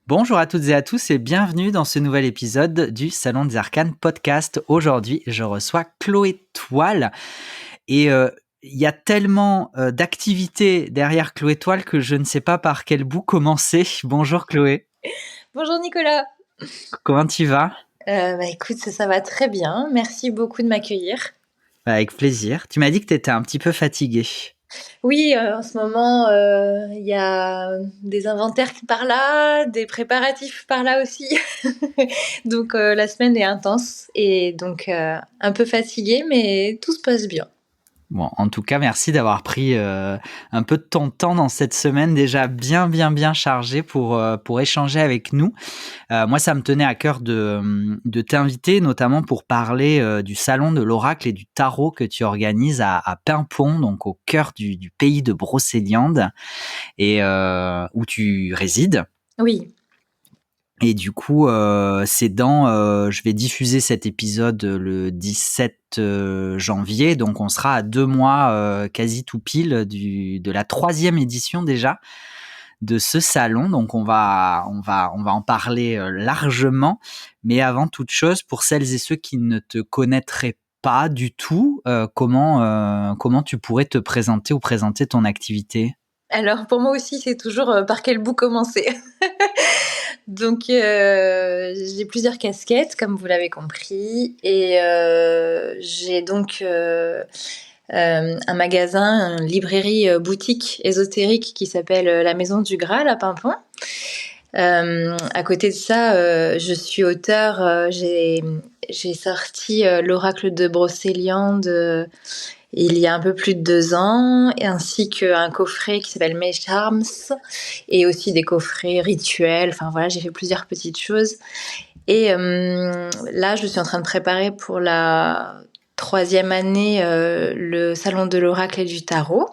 Bonjour à toutes et à tous et bienvenue dans ce nouvel épisode du Salon des Arcanes podcast. Aujourd'hui, je reçois Chloé Toile et il y a tellement d'activités derrière Chloé Toile que je ne sais pas par quel bout commencer. Bonjour Chloé, Bonjour Nicolas. comment tu vas? Écoute, ça va très bien. Merci beaucoup de m'accueillir. Avec plaisir. Tu m'as dit que tu étais un petit peu fatiguée. Oui, en ce moment, il y a des inventaires par là, des préparatifs par là aussi. Donc la semaine est intense et donc un peu fatiguée, mais tout se passe bien. Bon, en tout cas, merci d'avoir pris un peu de ton temps dans cette semaine déjà bien chargée pour échanger avec nous. Moi, ça me tenait à cœur de t'inviter, notamment pour parler du salon de l'oracle et du tarot que tu organises à Paimpont, donc au cœur du pays de Brocéliande, et où tu résides. Oui, Et du coup, je vais diffuser cet épisode le 17 janvier, donc on sera à 2 mois quasi tout pile de la 3e édition déjà de ce salon. Donc on va en parler largement. Mais avant toute chose, pour celles et ceux qui ne te connaîtraient pas du tout, comment tu pourrais te présenter ou présenter ton activité? alors pour moi aussi, c'est toujours par quel bout commencer. Donc j'ai plusieurs casquettes, comme vous l'avez compris, et j'ai donc un magasin, une librairie boutique ésotérique qui s'appelle La Maison du Graal à Paimpont. À côté de ça, je suis auteure. J'ai sorti l'Oracle de Brocéliande il y a un peu plus de 2 ans, ainsi qu'un coffret qui s'appelle Mes Charms, et aussi des coffrets rituels. Enfin voilà, j'ai fait plusieurs petites choses. Et là, je suis en train de préparer pour la 3e année le salon de l'oracle et du tarot.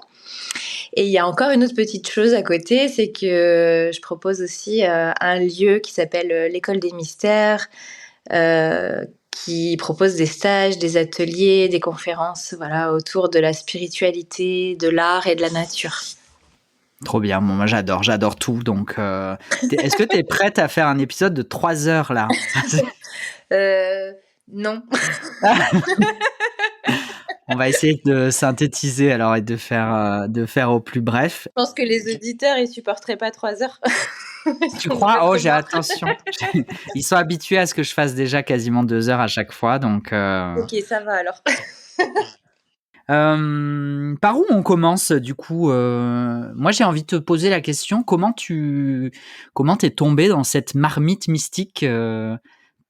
Et il y a encore une autre petite chose à côté, c'est que je propose aussi un lieu qui s'appelle l'École des Mystères, qui propose des stages, des ateliers, des conférences, voilà, autour de la spiritualité, de l'art et de la nature. Trop bien, bon, moi j'adore tout. Donc, est-ce que tu es prête à faire un épisode de 3 heures là? Euh, non. On va essayer de synthétiser alors et de faire au plus bref. Je pense que les auditeurs, ils supporteraient pas 3 heures. Ils Tu en auraient crois? Oh, trop j'ai marre. attention. Ils sont habitués à ce que je fasse déjà quasiment 2 heures à chaque fois, donc Ok, ça va alors. par où on commence du coup? Moi, j'ai envie de te poser la question, comment t'es tombé dans cette marmite mystique,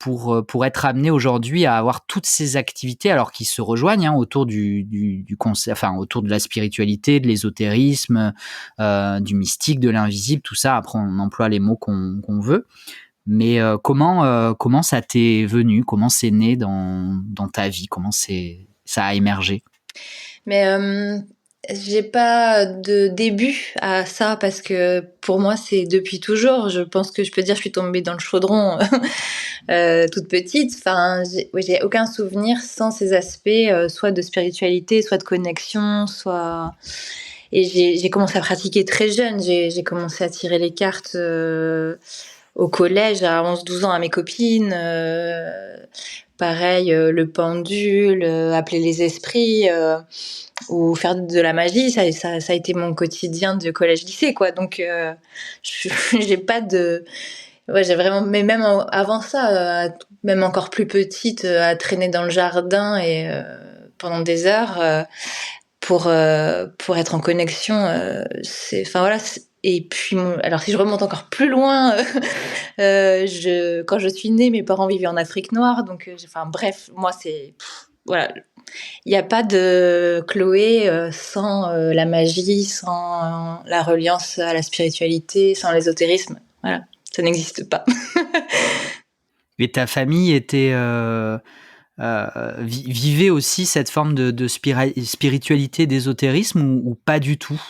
pour être amené aujourd'hui à avoir toutes ces activités, alors qui se rejoignent, hein, autour du concept, enfin autour de la spiritualité, de l'ésotérisme, du mystique, de l'invisible, tout ça. Après, on emploie les mots qu'on veut. Mais comment ça t'est venu? Comment c'est né dans ta vie? Ça a émergé? Mais j'ai pas de début à ça parce que pour moi c'est depuis toujours. Je pense que je peux dire que je suis tombée dans le chaudron toute petite. Enfin, j'ai aucun souvenir sans ces aspects, soit de spiritualité, soit de connexion, soit. Et j'ai commencé à pratiquer très jeune. J'ai commencé à tirer les cartes au collège à 11-12 ans à mes copines. Pareil, le pendule, appeler les esprits. Ou faire de la magie, ça a été mon quotidien de collège-lycée, quoi. Donc, j'ai pas de. Ouais, j'ai vraiment. Mais même avant ça, même encore plus petite, à traîner dans le jardin et pendant des heures pour être en connexion. Enfin voilà. Et puis, alors si je remonte encore plus loin, quand je suis née, mes parents vivaient en Afrique noire, donc, enfin bref, moi c'est, voilà, il n'y a pas de Chloé sans la magie, sans la reliance à la spiritualité, sans l'ésotérisme. Voilà, ça n'existe pas. Et ta famille vivait aussi cette forme de spiritualité, d'ésotérisme ou pas du tout?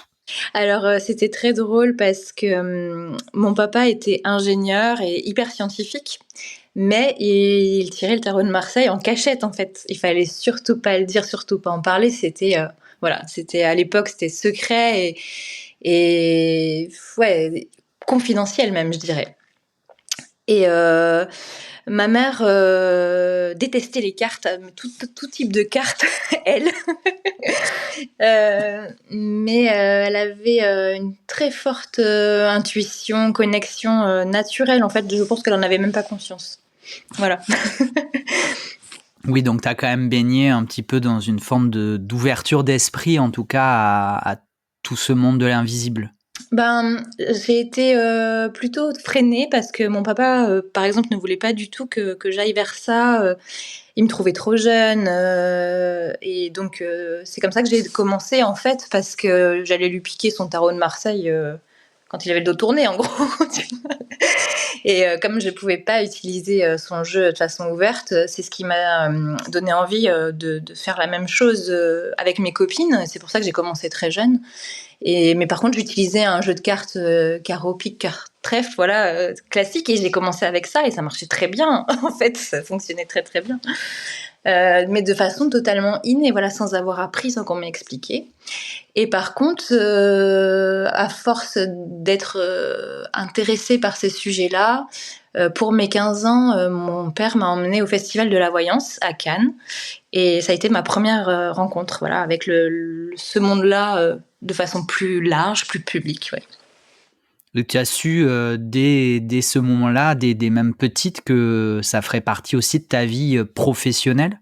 Alors, c'était très drôle parce que mon papa était ingénieur et hyper scientifique, mais il tirait le tarot de Marseille en cachette en fait. Il fallait surtout pas le dire, surtout pas en parler. C'était voilà, c'était à l'époque, c'était secret et ouais, confidentiel même, je dirais. Et ma mère détestait les cartes, tout type de cartes, elle. Mais elle avait une très forte intuition, connexion naturelle. En fait, je pense qu'elle en avait même pas conscience. Voilà. Oui, donc tu as quand même baigné un petit peu dans une forme d'ouverture d'esprit, en tout cas, à tout ce monde de l'invisible. Ben, j'ai été plutôt freinée parce que mon papa, par exemple, ne voulait pas du tout que j'aille vers ça. Il me trouvait trop jeune. Et donc, c'est comme ça que j'ai commencé, en fait, parce que j'allais lui piquer son tarot de Marseille quand il avait le dos tourné, en gros. Et comme je ne pouvais pas utiliser son jeu de façon ouverte, c'est ce qui m'a donné envie de faire la même chose avec mes copines. C'est pour ça que j'ai commencé très jeune. Mais par contre, j'utilisais un jeu de cartes carreau, pique, carte, trèfle, voilà, classique. Et j'ai commencé avec ça et ça marchait très bien. En fait, ça fonctionnait très très bien. Mais de façon totalement innée, voilà, sans avoir appris, sans qu'on m'ait expliqué. Et par contre, à force d'être intéressée par ces sujets-là, pour mes 15 ans, mon père m'a emmenée au Festival de la Voyance à Cannes. Et ça a été ma première rencontre, voilà, avec ce monde-là de façon plus large, plus publique. Ouais. Donc tu as su dès ce moment-là, dès même petite, que ça ferait partie aussi de ta vie professionnelle?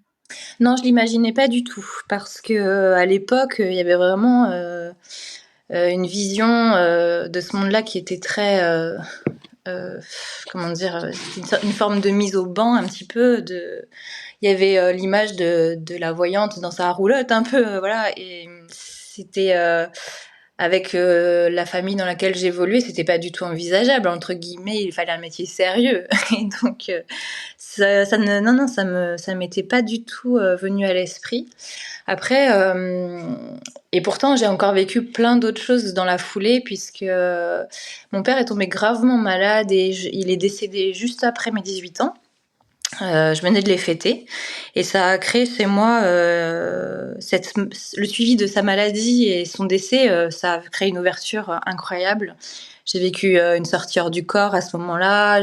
Non, je l'imaginais pas du tout, parce que à l'époque, il y avait vraiment une vision de ce monde-là qui était très, comment dire, une forme de mise au banc un petit peu. Il y avait l'image de la voyante dans sa roulotte un peu, voilà, et c'était avec la famille dans laquelle j'évoluais, c'était pas du tout envisageable, entre guillemets, il fallait un métier sérieux. Et donc, ça m'était pas du tout venu à l'esprit. Après, et pourtant, j'ai encore vécu plein d'autres choses dans la foulée, puisque mon père est tombé gravement malade et il est décédé juste après mes 18 ans. Je venais de les fêter et ça a créé chez moi le suivi de sa maladie et son décès, ça a créé une ouverture incroyable. J'ai vécu une sortie hors du corps à ce moment-là,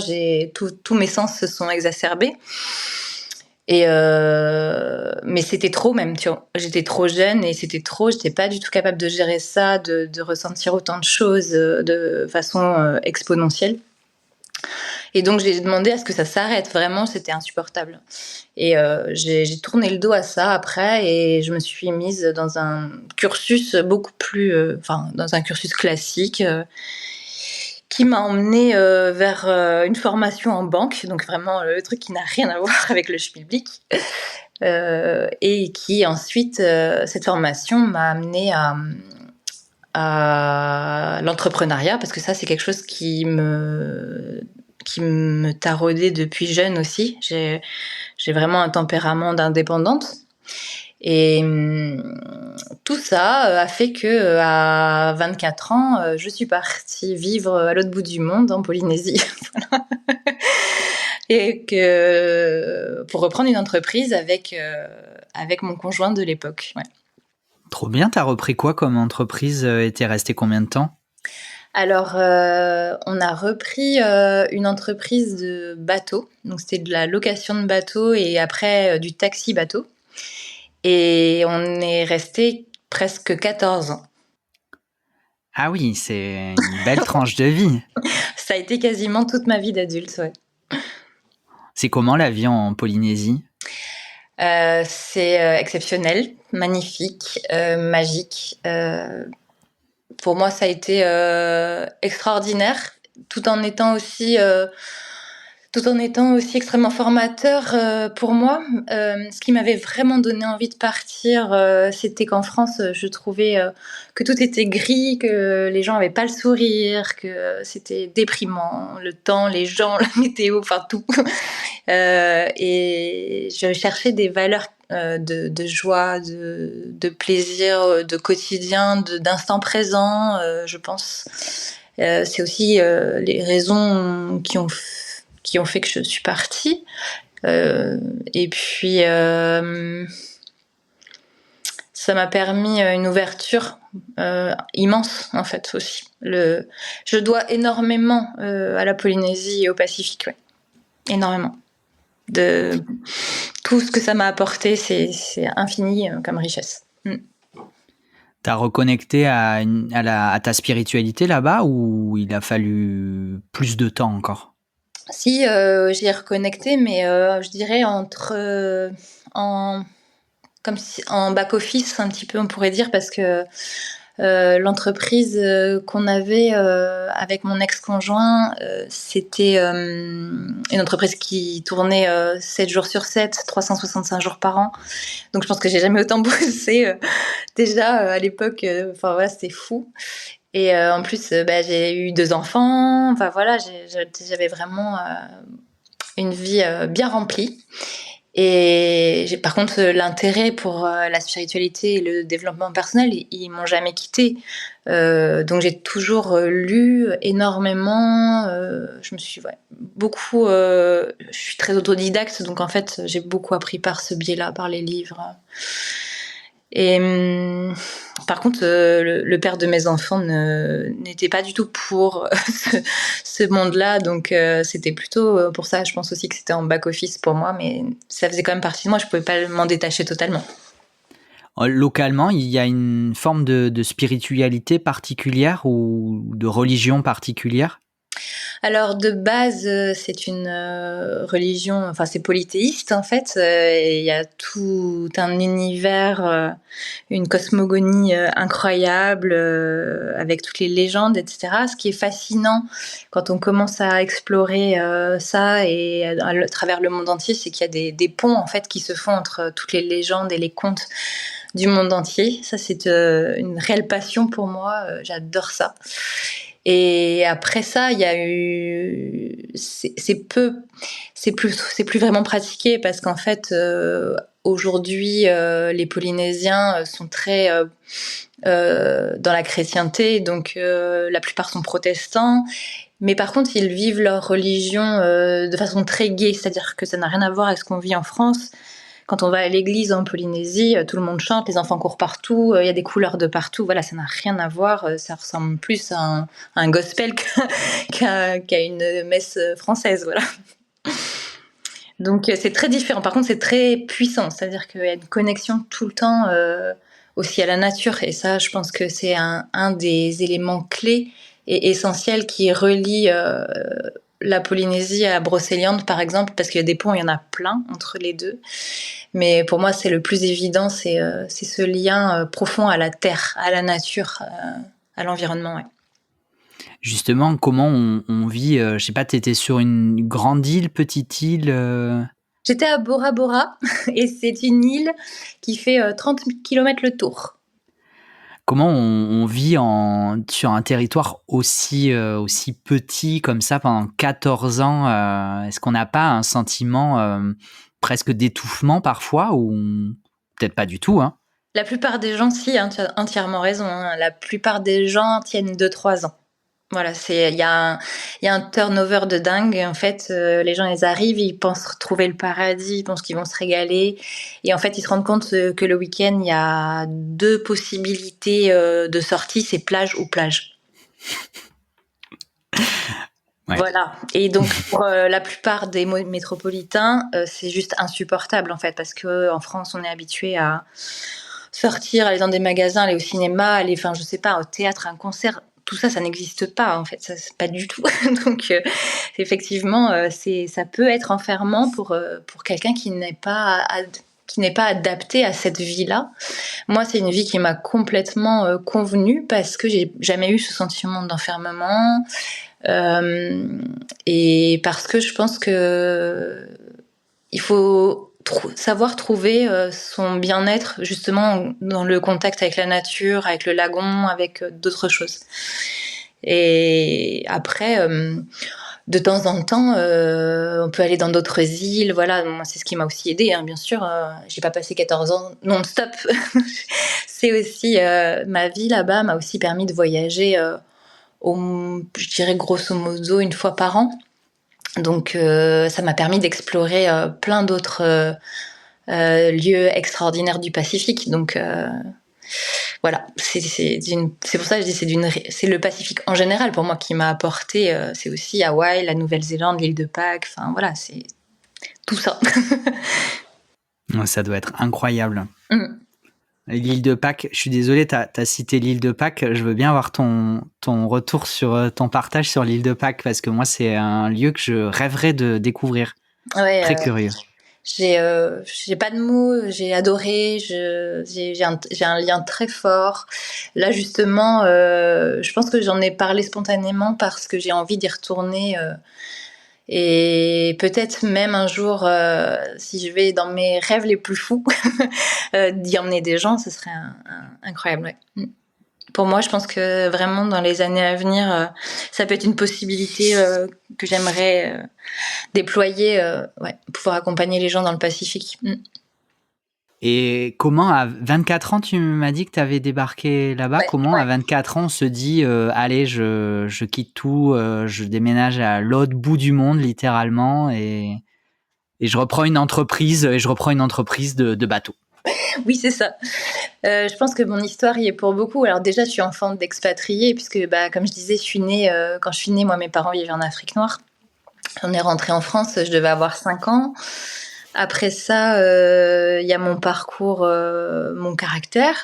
tous mes sens se sont exacerbés. Et mais c'était trop même, tu vois. J'étais trop jeune et c'était trop, j'étais pas du tout capable de gérer ça, de ressentir autant de choses de façon exponentielle. Et donc j'ai demandé à ce que ça s'arrête, vraiment, c'était insupportable. Et j'ai tourné le dos à ça après et je me suis mise dans un cursus beaucoup plus, dans un cursus classique qui m'a emmenée vers une formation en banque, donc vraiment le truc qui n'a rien à voir avec le schmilblick. Et qui ensuite, cette formation m'a amenée à l'entrepreneuriat, parce que ça, c'est quelque chose qui me taraudait depuis jeune aussi. J'ai vraiment un tempérament d'indépendante. Et tout ça a fait que à 24 ans, je suis partie vivre à l'autre bout du monde, en Polynésie. Et que pour reprendre une entreprise avec mon conjoint de l'époque. Ouais. Trop bien, t'as repris quoi comme entreprise et t'es resté combien de temps? Alors, on a repris une entreprise de bateau. Donc, c'était de la location de bateau et après du taxi bateau. Et on est resté presque 14 ans. Ah oui, c'est une belle tranche de vie. Ça a été quasiment toute ma vie d'adulte, ouais. C'est comment la vie en Polynésie? C'est exceptionnel, magnifique, magique. Pour moi, ça a été extraordinaire, tout en étant aussi extrêmement formateur pour moi. Ce qui m'avait vraiment donné envie de partir, c'était qu'en France, je trouvais que tout était gris, que les gens avaient pas le sourire, que c'était déprimant, le temps, les gens, la météo, enfin tout. Et je cherchais des valeurs de joie, de plaisir, de quotidien, d'instant présent, je pense. C'est aussi les raisons qui ont fait que je suis partie. Et puis, ça m'a permis une ouverture immense, en fait, aussi. Je dois énormément à la Polynésie et au Pacifique, ouais. énormément. De tout ce que ça m'a apporté, c'est infini comme richesse. T'as reconnecté à ta spiritualité là-bas ou il a fallu plus de temps encore? Si, j'y ai reconnecté, mais je dirais en back office un petit peu, on pourrait dire, parce que l'entreprise qu'on avait avec mon ex-conjoint, c'était une entreprise qui tournait 7 jours sur 7, 365 jours par an. Donc je pense que j'ai jamais autant bossé déjà à l'époque. Enfin voilà, c'était fou. Et en plus, j'ai eu 2 enfants. Enfin voilà, j'avais vraiment une vie bien remplie. Et par contre, l'intérêt pour la spiritualité et le développement personnel, ils m'ont jamais quitté. Donc j'ai toujours lu énormément. Je me suis beaucoup. Je suis très autodidacte, donc en fait, j'ai beaucoup appris par ce biais-là, par les livres. Et par contre, le père de mes enfants n'était pas du tout pour ce monde-là, donc c'était plutôt pour ça. Je pense aussi que c'était en back-office pour moi, mais ça faisait quand même partie de moi, je pouvais pas m'en détacher totalement. Localement, il y a une forme de spiritualité particulière ou de religion particulière? Alors de base, c'est une religion, enfin c'est polythéiste en fait, et il y a tout un univers, une cosmogonie incroyable, avec toutes les légendes, et cetera. Ce qui est fascinant quand on commence à explorer ça et à travers le monde entier, c'est qu'il y a des ponts en fait qui se font entre toutes les légendes et les contes du monde entier. Ça, c'est une réelle passion pour moi. J'adore ça. Et après ça, il y a eu, c'est plus vraiment pratiqué parce qu'en fait, aujourd'hui, les Polynésiens sont très dans la chrétienté, donc la plupart sont protestants. Mais par contre, ils vivent leur religion de façon très gaie, c'est-à-dire que ça n'a rien à voir avec ce qu'on vit en France. Quand on va à l'église en Polynésie, tout le monde chante, les enfants courent partout, il y a des couleurs de partout. Voilà, ça n'a rien à voir. Ça ressemble plus à un gospel qu'à une messe française. Voilà. Donc c'est très différent. Par contre, c'est très puissant. C'est-à-dire qu'il y a une connexion tout le temps aussi à la nature. Et ça, je pense que c'est un des éléments clés et essentiels qui relie la Polynésie à Brocéliande, par exemple, parce qu'il y a des ponts, il y en a plein entre les deux. Mais pour moi, c'est le plus évident, c'est ce lien profond à la terre, à la nature, à l'environnement. Ouais. Justement, comment on vit, je sais pas, tu étais sur une grande île, petite île? J'étais à Bora Bora et c'est une île qui fait 30 km le tour. Comment on vit sur un territoire aussi petit comme ça pendant 14 ans? Est-ce qu'on n'a pas un sentiment, presque d'étouffement parfois ou peut-être pas du tout, hein? La plupart des gens, si, hein, tu as entièrement raison, hein, la plupart des gens tiennent 2-3 ans. Voilà, il y a un turnover de dingue. En fait, les gens, ils arrivent, ils pensent retrouver le paradis, ils pensent qu'ils vont se régaler. Et en fait, ils se rendent compte que le week-end, il y a 2 possibilités de sortie, c'est plage ou plage. Ouais. Voilà. Et donc, pour la plupart des métropolitains, c'est juste insupportable, en fait, parce qu'en France, on est habitué à sortir, aller dans des magasins, aller au cinéma, aller, enfin, je sais pas, au théâtre, à un concert. Tout ça, ça n'existe pas, en fait, ça, c'est pas du tout. Donc, effectivement, ça peut être enfermant pour quelqu'un qui n'est pas adapté à cette vie-là. Moi, c'est une vie qui m'a complètement convenu parce que j'ai jamais eu ce sentiment d'enfermement. Et parce que je pense que il faut savoir trouver son bien-être justement dans le contact avec la nature, avec le lagon, avec d'autres choses. Et après, de temps en temps, on peut aller dans d'autres îles. Voilà, moi, c'est ce qui m'a aussi aidée, hein, bien sûr. J'ai pas passé 14 ans non-stop. C'est aussi ma vie là-bas m'a aussi permis de voyager, je dirais grosso modo une fois par an. Donc ça m'a permis d'explorer plein d'autres lieux extraordinaires du Pacifique. Donc Voilà, c'est pour ça que je dis c'est le Pacifique en général pour moi qui m'a apporté. C'est aussi Hawaï, la Nouvelle-Zélande, l'île de Pâques. Enfin voilà, c'est tout ça. Ouais, ça doit être incroyable. Mm. L'île de Pâques, je suis désolé, tu as cité l'île de Pâques. Je veux bien avoir ton retour sur ton partage sur l'île de Pâques parce que moi, c'est un lieu que je rêverais de découvrir. Ouais, Très curieux. j'ai pas de mots, j'ai adoré, j'ai un lien très fort. Là justement, je pense que j'en ai parlé spontanément parce que j'ai envie d'y retourner. Et peut-être même un jour, si je vais dans mes rêves les plus fous, d'y emmener des gens, ce serait incroyable. Ouais. Pour moi, je pense que vraiment dans les années à venir, ça peut être une possibilité que j'aimerais déployer, ouais, pouvoir accompagner les gens dans le Pacifique. Et comment, à 24 ans, tu m'as dit que tu avais débarqué là-bas. Ouais, Comment, ouais. à 24 ans, on se dit allez, je quitte tout, je déménage à l'autre bout du monde, littéralement, et je reprends une entreprise, de bateau. Oui, c'est ça. Je pense que mon histoire y est pour beaucoup. Alors déjà, je suis enfant d'expatriés, puisque bah, comme je disais, je suis née, quand je suis née, moi, mes parents vivaient en Afrique noire. On est rentré en France, je devais avoir 5 ans. Après ça, il y a mon parcours, mon caractère.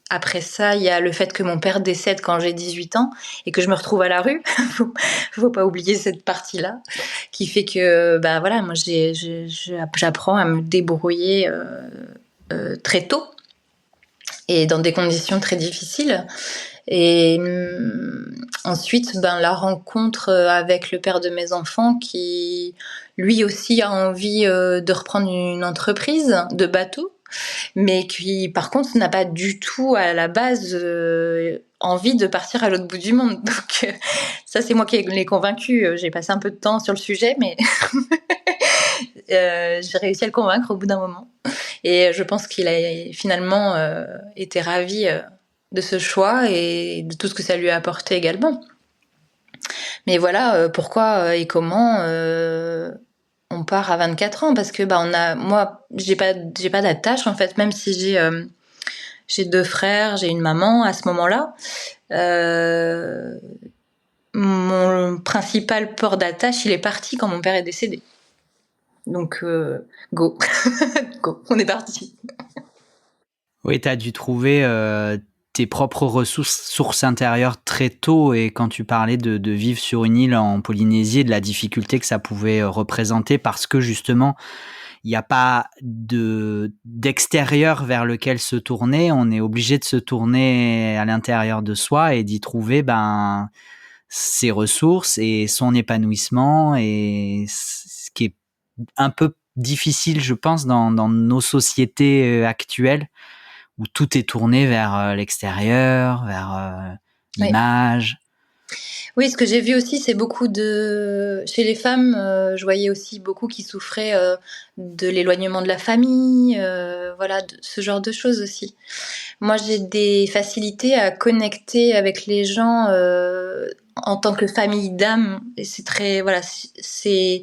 Après ça, il y a le fait que mon père décède quand j'ai 18 ans et que je me retrouve à la rue. Faut pas oublier cette partie-là, qui fait que, bah voilà, moi j'apprends à me débrouiller très tôt et dans des conditions très difficiles. Et ensuite, ben, la rencontre avec le père de mes enfants qui, lui aussi, a envie de reprendre une entreprise de bateau, mais qui, par contre, n'a pas du tout, à la base, envie de partir à l'autre bout du monde. Donc, ça, c'est moi qui l'ai convaincu. J'ai passé un peu de temps sur le sujet, mais j'ai réussi à le convaincre au bout d'un moment. Et je pense qu'il a finalement été ravi de ce choix et de tout ce que ça lui a apporté également. Mais voilà, pourquoi et comment on part à 24 ans parce que bah moi j'ai pas d'attache en fait, même si j'ai 2 frères, j'ai une maman à ce moment-là. Mon principal port d'attache, il est parti quand mon père est décédé. Donc go, go, on est parti. Oui, tu as dû trouver tes propres sources intérieures très tôt, et quand tu parlais de vivre sur une île en Polynésie et de la difficulté que ça pouvait représenter parce que justement, il n'y a pas d'extérieur vers lequel se tourner, on est obligé de se tourner à l'intérieur de soi et d'y trouver ses ressources et son épanouissement, et ce qui est un peu difficile, je pense, dans nos sociétés actuelles où tout est tourné vers l'extérieur, vers Oui. l'image. Oui, ce que j'ai vu aussi, c'est beaucoup de chez les femmes, je voyais aussi beaucoup qui souffraient, de l'éloignement de la famille, voilà, de ce genre de choses aussi. Moi, j'ai des facilités à connecter avec les gens, en tant que famille d'âme et c'est très voilà, c'est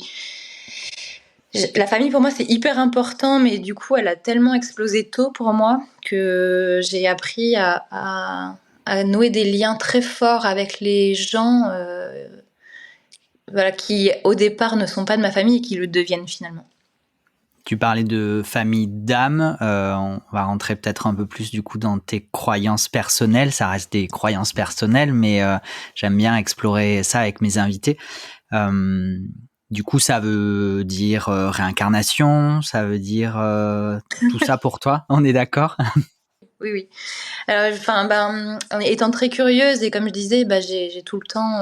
la famille pour moi, c'est hyper important, mais du coup, elle a tellement explosé tôt pour moi que j'ai appris à nouer des liens très forts avec les gens, voilà, qui au départ ne sont pas de ma famille et qui le deviennent finalement. Tu parlais de famille d'âme, on va rentrer peut-être un peu plus du coup dans tes croyances personnelles, ça reste des croyances personnelles, mais j'aime bien explorer ça avec mes invités. Du coup, ça veut dire réincarnation, ça veut dire tout ça pour toi, on est d'accord? Oui, oui. Enfin, ben, en étant très curieuse et comme je disais, bah, j'ai tout le temps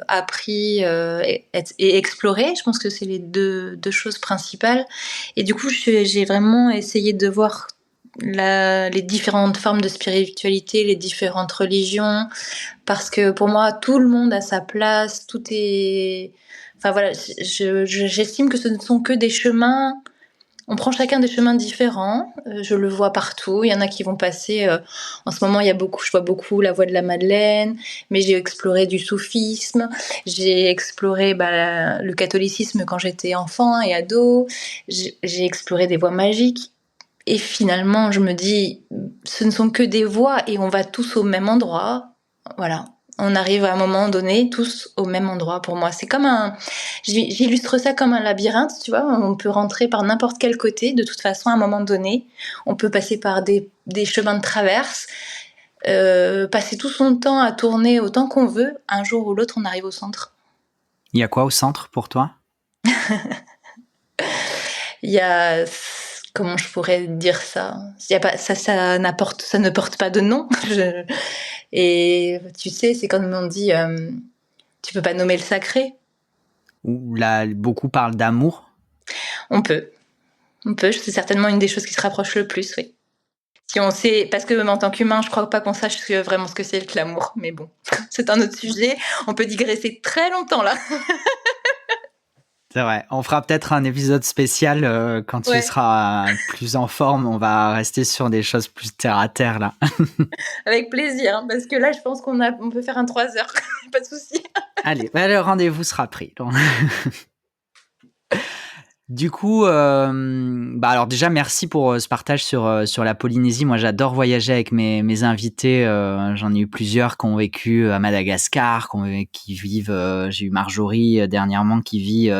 appris et exploré. Je pense que c'est les deux choses principales. Et du coup, j'ai vraiment essayé de voir les différentes formes de spiritualité, les différentes religions, parce que pour moi, tout le monde a sa place, tout est... Enfin voilà, j'estime que ce ne sont que des chemins. On prend chacun des chemins différents. Je le vois partout. Il y en a qui vont passer. En ce moment, je vois beaucoup la voie de la Madeleine, mais j'ai exploré du soufisme. J'ai exploré le catholicisme quand j'étais enfant et ado. J'ai exploré des voies magiques. Et finalement, je me dis, ce ne sont que des voies et on va tous au même endroit. Voilà. On arrive à un moment donné tous au même endroit pour moi. C'est comme j'illustre ça comme un labyrinthe, tu vois. On peut rentrer par n'importe quel côté. De toute façon, à un moment donné, on peut passer par des chemins de traverse, passer tout son temps à tourner autant qu'on veut. Un jour ou l'autre, on arrive au centre. Il y a quoi au centre pour toi? Il y a, comment je pourrais dire ça? Il y a pas, ça ne porte pas de nom. Et tu sais, c'est comme on dit, tu peux pas nommer le sacré. Ou là, beaucoup parlent d'amour. On peut, c'est certainement une des choses qui se rapproche le plus, oui. Si on sait, parce que même en tant qu'humain, je crois pas qu'on sache vraiment ce que c'est que l'amour. Mais bon, c'est un autre sujet. On peut digresser très longtemps là. C'est vrai. On fera peut-être un épisode spécial quand tu Ouais, seras plus en forme. On va rester sur des choses plus terre à terre là. avec plaisir, hein, parce que là, je pense on peut faire un 3 heures, pas de souci. Allez, bah, le rendez-vous sera pris. Du coup, bah alors déjà merci pour ce partage sur la Polynésie. Moi, j'adore voyager avec mes invités. J'en ai eu plusieurs qui ont vécu à Madagascar, qui vivent. J'ai eu Marjorie dernièrement qui vit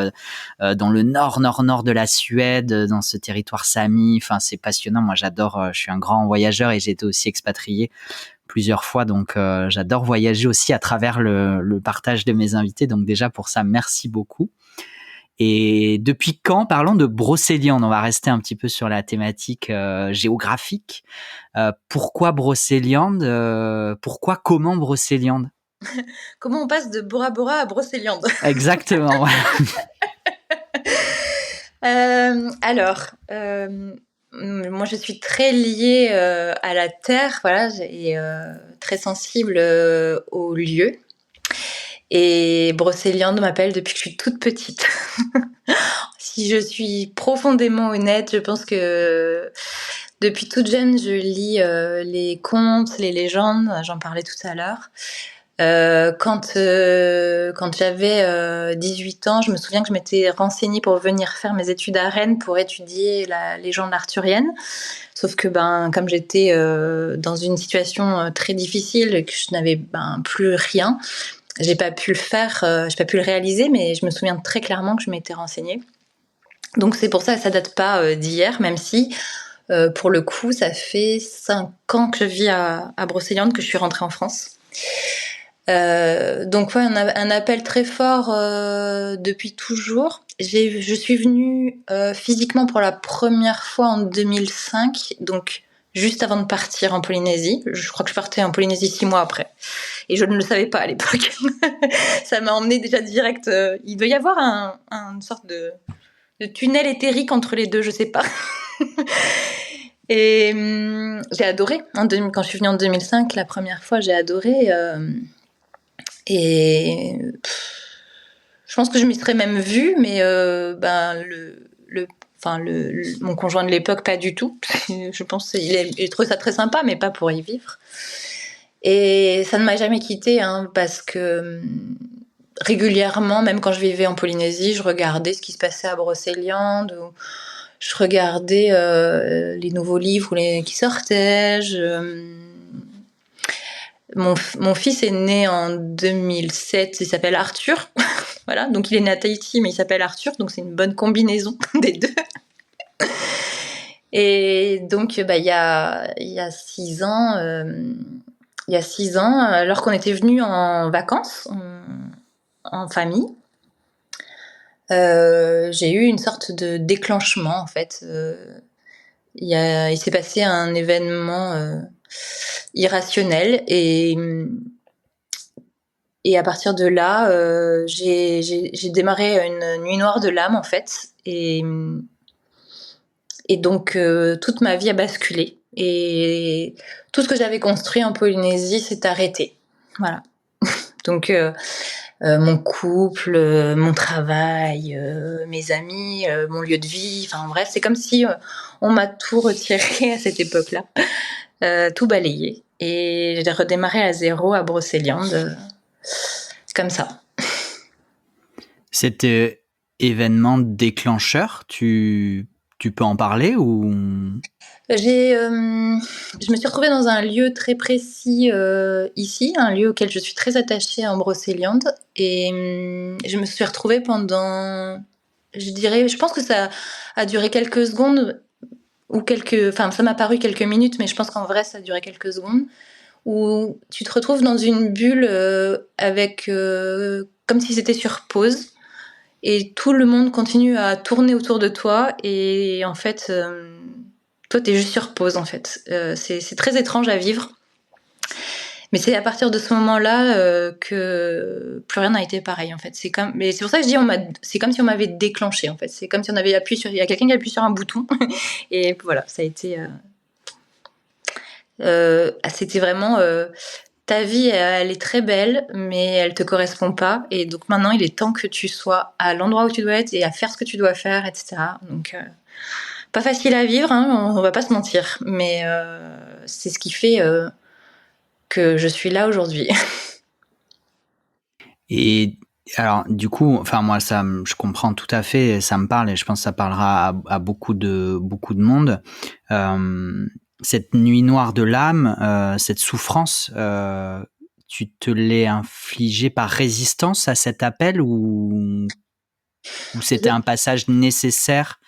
dans le nord de la Suède, dans ce territoire sami. Enfin, c'est passionnant. Moi, j'adore. Je suis un grand voyageur et j'ai été aussi expatrié plusieurs fois, donc j'adore voyager aussi à travers le partage de mes invités. Donc déjà pour ça, merci beaucoup. Et depuis quand, parlons de Brocéliande, on va rester un petit peu sur la thématique géographique. Pourquoi Brocéliande Pourquoi, comment Brocéliande? Comment on passe de Bora Bora à Brocéliande? Exactement. Alors, moi, je suis très liée à la terre, voilà, et très sensible aux lieux. Et Brocéliande m'appelle depuis que je suis toute petite. Si je suis profondément honnête, je pense que depuis toute jeune, je lis les contes, les légendes, j'en parlais tout à l'heure. Quand j'avais 18 ans, je me souviens que je m'étais renseignée pour venir faire mes études à Rennes pour étudier la légende arthurienne. Sauf que comme j'étais dans une situation très difficile et que je n'avais plus rien, j'ai pas pu le faire, j'ai pas pu le réaliser, mais je me souviens très clairement que je m'étais renseignée. Donc c'est pour ça que ça date pas d'hier, même si pour le coup, ça fait 5 ans que je vis à Brocéliande, que je suis rentrée en France. Donc ouais, un appel très fort depuis toujours. Je suis venue physiquement pour la première fois en 2005, donc juste avant de partir en Polynésie. Je crois que je partais en Polynésie 6 mois après. Et je ne le savais pas à l'époque. Ça m'a emmené déjà direct. Il doit y avoir une sorte de tunnel éthérique entre les deux, je sais pas. Et j'ai adoré. Quand je suis venue en 2005, la première fois, j'ai adoré. Et je pense que je m'y serais même vue, mais mon conjoint de l'époque, pas du tout. Je pense qu'il trouve ça très sympa, mais pas pour y vivre. Et ça ne m'a jamais quittée, hein, parce que régulièrement, même quand je vivais en Polynésie, je regardais ce qui se passait à Brocéliande, ou je regardais les nouveaux livres qui sortaient. Mon fils est né en 2007, il s'appelle Arthur. Voilà, donc il est né à Tahiti, mais il s'appelle Arthur, donc c'est une bonne combinaison des deux. Et donc, il y a 6 ans, alors qu'on était venus en vacances en famille, j'ai eu une sorte de déclenchement en fait. Il s'est passé un événement irrationnel et à partir de là, j'ai démarré une nuit noire de l'âme en fait, et donc toute ma vie a basculé et tout ce que j'avais construit en Polynésie s'est arrêté. Voilà. Donc mon couple, mon travail, mes amis, mon lieu de vie, enfin bref, c'est comme si on m'a tout retiré à cette époque-là, tout balayé. Et j'ai redémarré à zéro à Brocéliande. C'est comme ça. Cet événement déclencheur, tu tu peux en parler ou? Je me suis retrouvée dans un lieu très précis ici, un lieu auquel je suis très attachée en Brocéliande. Et je me suis retrouvée pendant, je pense que ça a duré quelques secondes, enfin ça m'a paru quelques minutes, mais je pense qu'en vrai ça a duré quelques secondes, où tu te retrouves dans une bulle avec comme si c'était sur pause, et tout le monde continue à tourner autour de toi, et en fait toi t'es juste sur pause en fait. C'est très étrange à vivre, mais c'est à partir de ce moment-là que plus rien n'a été pareil en fait. Mais c'est pour ça que je dis c'est comme si on m'avait déclenché en fait. C'est comme si on avait appuyé il y a quelqu'un qui a appuyé sur un bouton et voilà, ça a été c'était vraiment ta vie, elle est très belle, mais elle te correspond pas. Et donc maintenant, il est temps que tu sois à l'endroit où tu dois être et à faire ce que tu dois faire, etc. Donc, pas facile à vivre, hein, on va pas se mentir. Mais c'est ce qui fait que je suis là aujourd'hui. Et alors, du coup, enfin moi, je comprends tout à fait, ça me parle et je pense que ça parlera à beaucoup de monde. Cette nuit noire de l'âme, cette souffrance, tu te l'es infligée par résistance à cet appel ou c'était un passage nécessaire?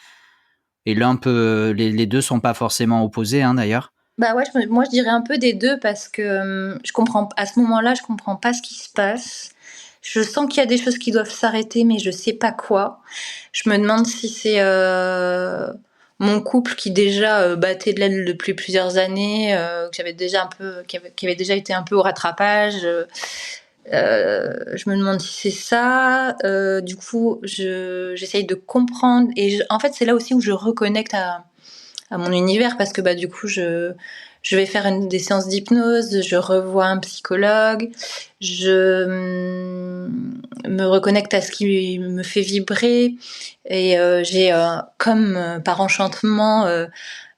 Et les deux sont pas forcément opposés, hein, d'ailleurs. Bah ouais, moi je dirais un peu des deux, parce que je comprends, à ce moment-là, je comprends pas ce qui se passe. Je sens qu'il y a des choses qui doivent s'arrêter, mais je sais pas quoi. Je me demande si c'est mon couple qui déjà battait de l'aile depuis plusieurs années, que j'avais déjà qui avait déjà été un peu au rattrapage. Je me demande si c'est ça. Du coup, j'essaye de comprendre, et en fait, c'est là aussi où je reconnecte à mon univers, parce que bah du coup je vais faire des séances d'hypnose, je revois un psychologue, je me reconnecte à ce qui me fait vibrer, et j'ai comme par enchantement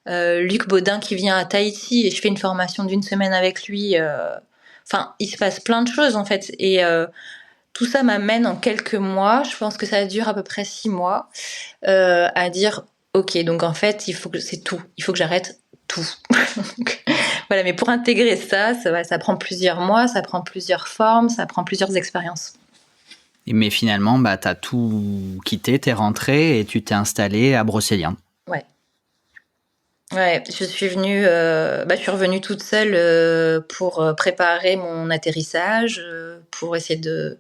Luc Baudin qui vient à Tahiti, et je fais une formation d'une semaine avec lui. Enfin, il se passe plein de choses en fait, et tout ça m'amène en quelques mois, je pense que ça dure à peu près 6 mois, à dire ok, donc en fait c'est tout, il faut que j'arrête tout. Voilà, mais pour intégrer ça prend plusieurs mois, ça prend plusieurs formes, ça prend plusieurs expériences. Mais finalement, bah, t'as tout quitté, t'es rentré et tu t'es installé à Brocéliande. Ouais. Ouais, je suis revenue toute seule pour préparer mon atterrissage, pour essayer de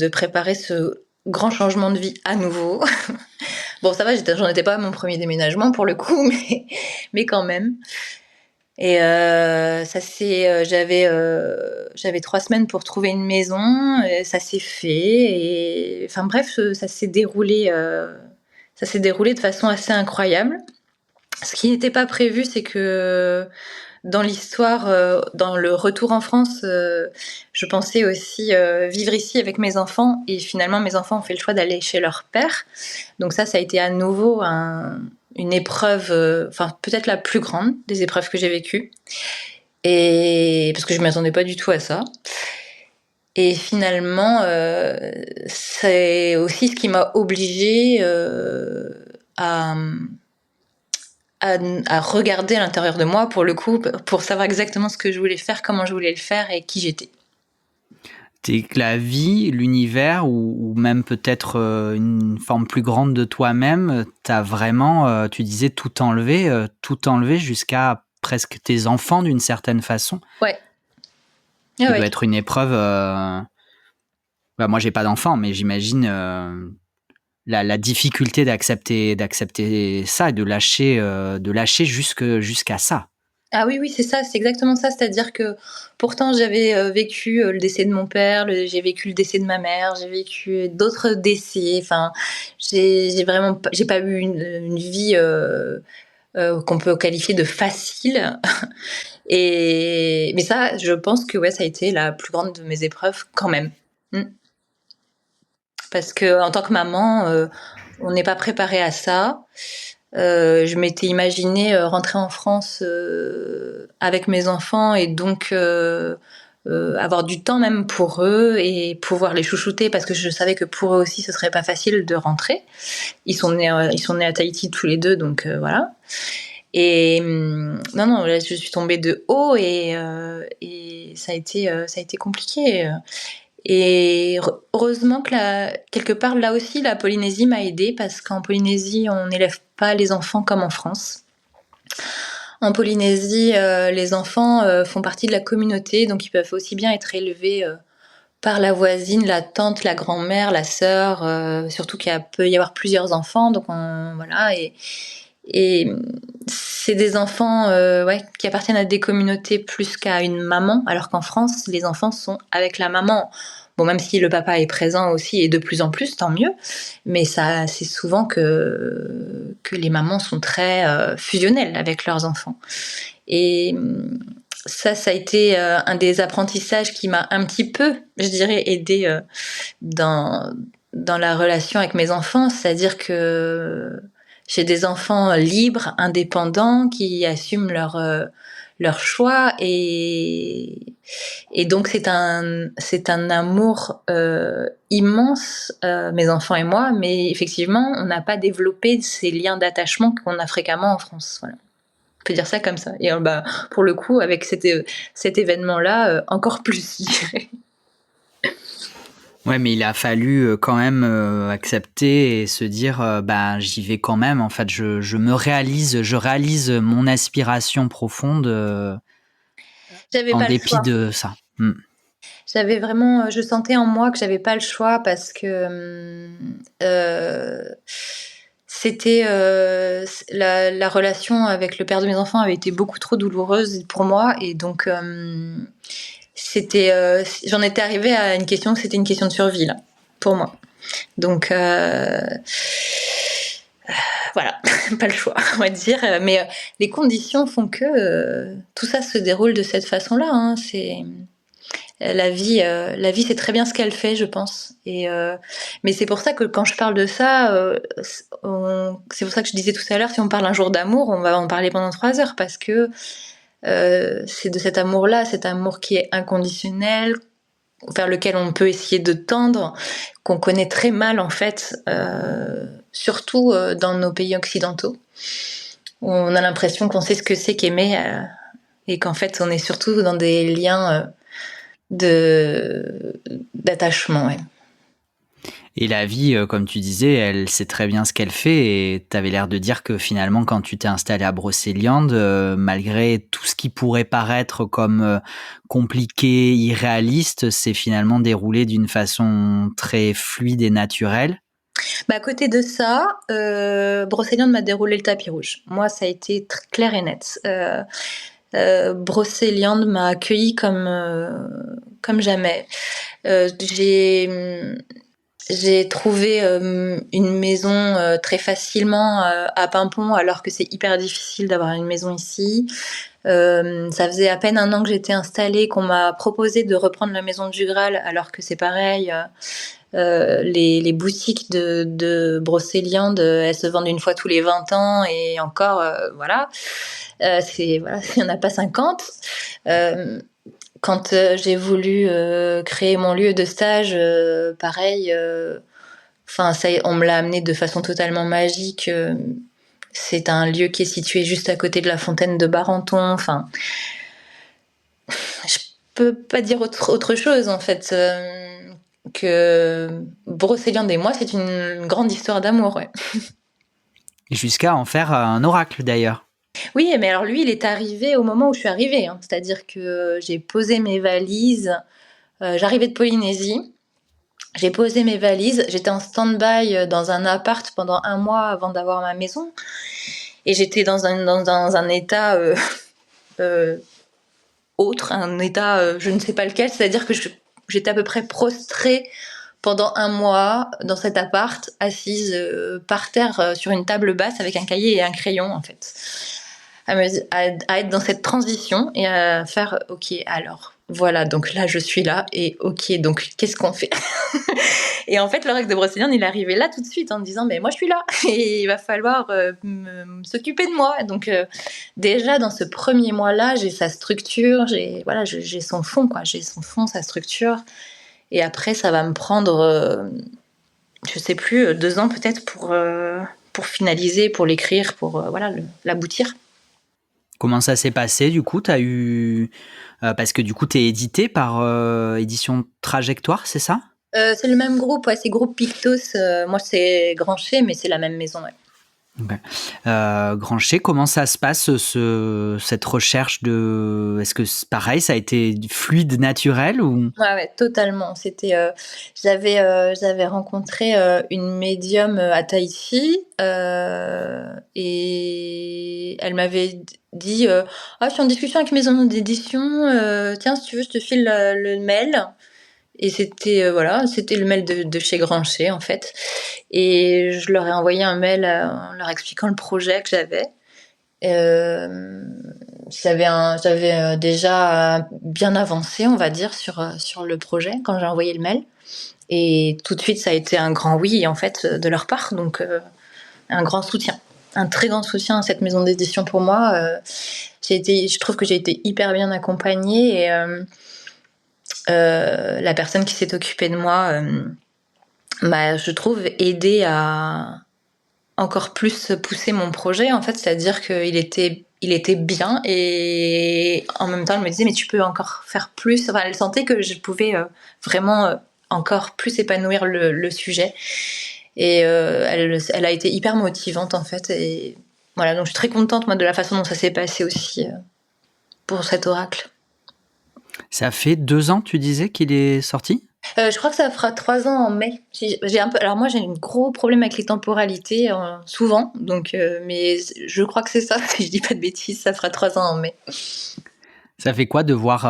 préparer ce grand changement de vie à nouveau. Bon, ça va, j'en étais pas à mon premier déménagement pour le coup, mais quand même. Et j'avais 3 semaines pour trouver une maison, et ça s'est fait. Et enfin bref, ça s'est déroulé de façon assez incroyable. Ce qui n'était pas prévu, c'est que dans l'histoire, dans le retour en France, je pensais aussi vivre ici avec mes enfants, et finalement mes enfants ont fait le choix d'aller chez leur père. Donc ça a été à nouveau une épreuve, enfin peut-être la plus grande des épreuves que j'ai vécues, et parce que je m'attendais pas du tout à ça. Et finalement, c'est aussi ce qui m'a obligée à regarder à l'intérieur de moi, pour le coup, pour savoir exactement ce que je voulais faire, comment je voulais le faire et qui j'étais. C'est que la vie, l'univers, ou même peut-être une forme plus grande de toi-même, t'as vraiment, tu disais, tout enlevé jusqu'à presque tes enfants d'une certaine façon. Ouais. Qui Ah doit ouais. être une épreuve. Bah, moi, j'ai pas d'enfant, mais j'imagine la difficulté d'accepter ça et de lâcher jusqu'à ça. Ah oui, oui, c'est ça, c'est exactement ça. C'est-à-dire que pourtant j'avais vécu le décès de mon père, j'ai vécu le décès de ma mère, j'ai vécu d'autres décès. Enfin, j'ai pas eu une vie qu'on peut qualifier de facile. Et mais ça, je pense que ouais, ça a été la plus grande de mes épreuves quand même. Mm. Parce que en tant que maman, on n'est pas préparé à ça. Je m'étais imaginée rentrer en France avec mes enfants, et donc avoir du temps même pour eux et pouvoir les chouchouter, parce que je savais que pour eux aussi ce serait pas facile de rentrer. Ils sont nés à Tahiti tous les deux, donc voilà. Et non, là, je suis tombée de haut et ça a été compliqué. Et heureusement que quelque part là aussi la Polynésie m'a aidée, parce qu'en Polynésie on n'élève pas les enfants comme en France. En Polynésie, les enfants font partie de la communauté, donc ils peuvent aussi bien être élevés par la voisine, la tante, la grand-mère, la sœur, surtout peut y avoir plusieurs enfants, donc voilà. Et c'est des enfants qui appartiennent à des communautés plus qu'à une maman, alors qu'en France, les enfants sont avec la maman. Bon, même si le papa est présent aussi, et de plus en plus, tant mieux. Mais ça, c'est souvent que les mamans sont très fusionnelles avec leurs enfants. Et ça a été un des apprentissages qui m'a un petit peu, je dirais, aidée dans la relation avec mes enfants. C'est-à-dire que j'ai des enfants libres, indépendants, qui assument leur choix, et donc c'est un amour immense, mes enfants et moi, mais effectivement on n'a pas développé ces liens d'attachement qu'on a fréquemment en France. Voilà. On peut dire ça comme ça. Et pour le coup, avec cet événement-là, encore plus, je dirais. Ouais, mais il a fallu quand même accepter et se dire j'y vais quand même. En fait, je réalise mon aspiration profonde J'avais en pas le dépit choix. de ça. J'avais vraiment, je sentais en moi que j'avais pas le choix, parce que c'était la relation avec le père de mes enfants avait été beaucoup trop douloureuse pour moi, et donc j'en étais arrivée à une question, c'était une question de survie là pour moi. Donc voilà, pas le choix, on va dire. Mais les conditions font que tout ça se déroule de cette façon-là. Hein. C'est la vie, c'est très bien ce qu'elle fait, je pense. Mais c'est pour ça que quand je parle de ça, c'est pour ça que je disais tout à l'heure, si on parle un jour d'amour, on va en parler pendant 3 heures, parce que c'est de cet amour-là, cet amour qui est inconditionnel, vers lequel on peut essayer de tendre, qu'on connaît très mal en fait, surtout dans nos pays occidentaux, où on a l'impression qu'on sait ce que c'est qu'aimer, et qu'en fait on est surtout dans des liens d'attachement. Ouais. Et la vie, comme tu disais, elle sait très bien ce qu'elle fait, et tu avais l'air de dire que finalement, quand tu t'es installé à Brocéliande, malgré tout ce qui pourrait paraître comme compliqué, irréaliste, c'est finalement déroulé d'une façon très fluide et naturelle. À côté de ça, Brocéliande m'a déroulé le tapis rouge. Moi, ça a été clair et net. Brocéliande m'a accueillie comme jamais. J'ai trouvé une maison très facilement à Paimpont, alors que c'est hyper difficile d'avoir une maison ici. Ça faisait à peine 1 an que j'étais installée, qu'on m'a proposé de reprendre la maison du Graal, alors que c'est pareil. Les boutiques de Brocéliande, elles se vendent une fois tous les 20 ans, et encore, voilà. Voilà, il n'y en a pas 50. Quand j'ai voulu créer mon lieu de stage, pareil, on me l'a amené de façon totalement magique. C'est un lieu qui est situé juste à côté de la fontaine de Barenton. Enfin, je peux pas dire autre chose en fait, que Brocéliande et moi, c'est une grande histoire d'amour. Ouais. Jusqu'à en faire un oracle d'ailleurs. Oui, mais alors lui, il est arrivé au moment où je suis arrivée. Hein. C'est-à-dire que j'ai posé mes valises. J'arrivais de Polynésie. J'ai posé mes valises. J'étais en stand-by dans un appart pendant 1 mois avant d'avoir ma maison. Et j'étais dans un état autre, un état je ne sais pas lequel. C'est-à-dire que j'étais à peu près prostrée pendant 1 mois dans cet appart, assise par terre sur une table basse avec un cahier et un crayon en fait. À être dans cette transition et à faire ok, alors Voilà, donc là, je suis là et OK, donc qu'est-ce qu'on fait? Et en fait, l'oracle de Brocéliande, il est arrivé là tout de suite en me disant: «Mais moi, je suis là et il va falloir, s'occuper de moi». Donc déjà dans ce premier mois-là, j'ai sa structure, j'ai son fond, quoi. J'ai son fond, sa structure et après ça va me prendre, je sais plus, 2 ans peut-être pour finaliser, pour l'écrire, pour, l'aboutir. Comment ça s'est passé du coup? T'as eu parce que du coup tu es édité par, Éditions Trajectoire, c'est ça? C'est le même groupe, ouais, c'est groupe Pictos, moi c'est Grancher, mais c'est la même maison, ouais. OK. Grancher, comment ça se passe cette recherche de est-ce que pareil, ça a été fluide, naturel ou? Ouais, ouais, totalement. J'avais rencontré, une médium, à Tahiti, et elle m'avait dit, «Ah, je suis en discussion avec une maison d'édition, tiens, si tu veux, je te file, le mail». Et c'était, c'était le mail de chez Grancher, en fait. Et je leur ai envoyé un mail, en leur expliquant le projet que j'avais. J'avais déjà bien avancé, on va dire, sur le projet quand j'ai envoyé le mail. Et tout de suite, ça a été un grand oui, en fait, de leur part. Donc, un grand soutien. Un très grand soutien à cette maison d'édition pour moi. Je trouve que j'ai été hyper bien accompagnée et la personne qui s'est occupée de moi m'a, je trouve, aidée à encore plus pousser mon projet, en fait, c'est-à-dire il était bien et en même temps, elle me disait, mais tu peux encore faire plus. Enfin, elle sentait que je pouvais vraiment encore plus épanouir le sujet. Et elle a été hyper motivante, en fait. Et voilà, donc je suis très contente, moi, de la façon dont ça s'est passé aussi pour cet oracle. Ça fait 2 ans, tu disais, qu'il est sorti? Je crois que ça fera 3 ans en mai. J'ai un peu, alors moi j'ai un gros problème avec les temporalités, souvent, donc mais je crois que c'est ça, si je dis pas de bêtises, ça fera 3 ans en mai. Ça fait quoi de voir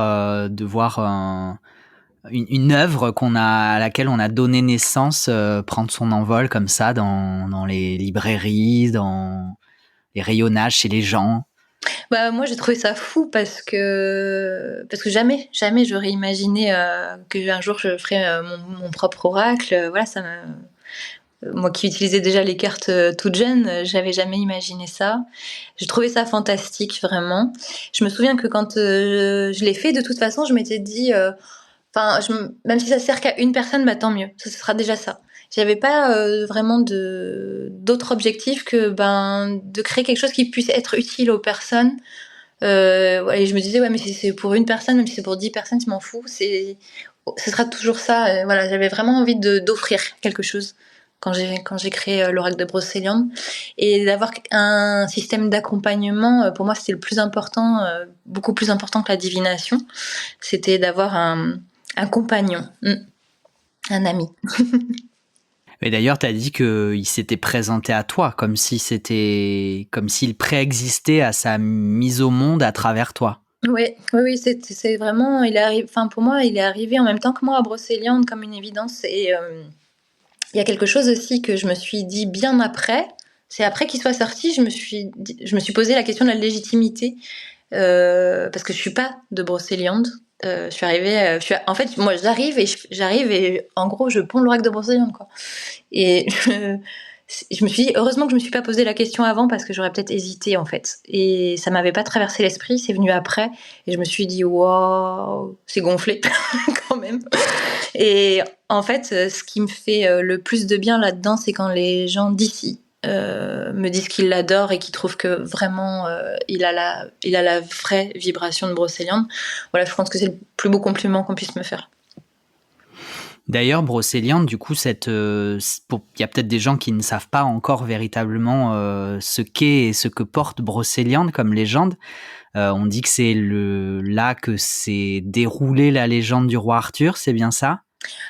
une œuvre à laquelle on a donné naissance, prendre son envol comme ça dans les librairies, dans les rayonnages chez les gens? Bah, moi j'ai trouvé ça fou parce que jamais j'aurais imaginé, qu'un jour je ferais, mon propre oracle, voilà, moi qui utilisais déjà les cartes, toute jeune, j'avais jamais imaginé ça. J'ai trouvé ça fantastique, vraiment. Je me souviens que quand, je l'ai fait, de toute façon, je m'étais dit, enfin, même si ça sert qu'à une personne, bah, tant mieux, ça sera déjà ça. J'avais pas, vraiment d'autre objectif que, ben, de créer quelque chose qui puisse être utile aux personnes. Ouais, et je me disais: «Ouais, mais si c'est pour une personne, même si c'est pour 10 personnes, je m'en fous, ce sera toujours ça», voilà, j'avais vraiment envie d'offrir quelque chose quand j'ai créé, l'oracle de Brocéliande, et d'avoir un système d'accompagnement, pour moi, c'était le plus important, beaucoup plus important que la divination. C'était d'avoir un compagnon, un ami. Et d'ailleurs, tu as dit qu'il s'était présenté à toi, comme comme s'il préexistait à sa mise au monde à travers toi. Ouais, oui, oui, c'est vraiment, enfin, pour moi, il est arrivé en même temps que moi à Brocéliande comme une évidence. Et il y a quelque chose aussi que je me suis dit bien après, c'est après qu'il soit sorti, je me suis posé la question de la légitimité, parce que je suis pas de Brocéliande. Je suis arrivée, en fait, moi j'arrive et en gros je ponds l'oracle de Brocéliande, quoi. Et je me suis dit heureusement que je me suis pas posé la question avant, parce que j'aurais peut-être hésité, en fait. Et ça m'avait pas traversé l'esprit, c'est venu après. Et je me suis dit waouh, c'est gonflé quand même. Et en fait, ce qui me fait le plus de bien là-dedans, c'est quand les gens d'ici me disent qu'ils l'adorent et qu'ils trouvent que vraiment il a la vraie vibration de Brocéliande. Voilà, je pense que c'est le plus beau compliment qu'on puisse me faire. D'ailleurs, Brocéliande, du coup, il y a peut-être des gens qui ne savent pas encore véritablement ce qu'est et ce que porte Brocéliande comme légende. On dit que c'est là que s'est déroulée la légende du roi Arthur, c'est bien ça?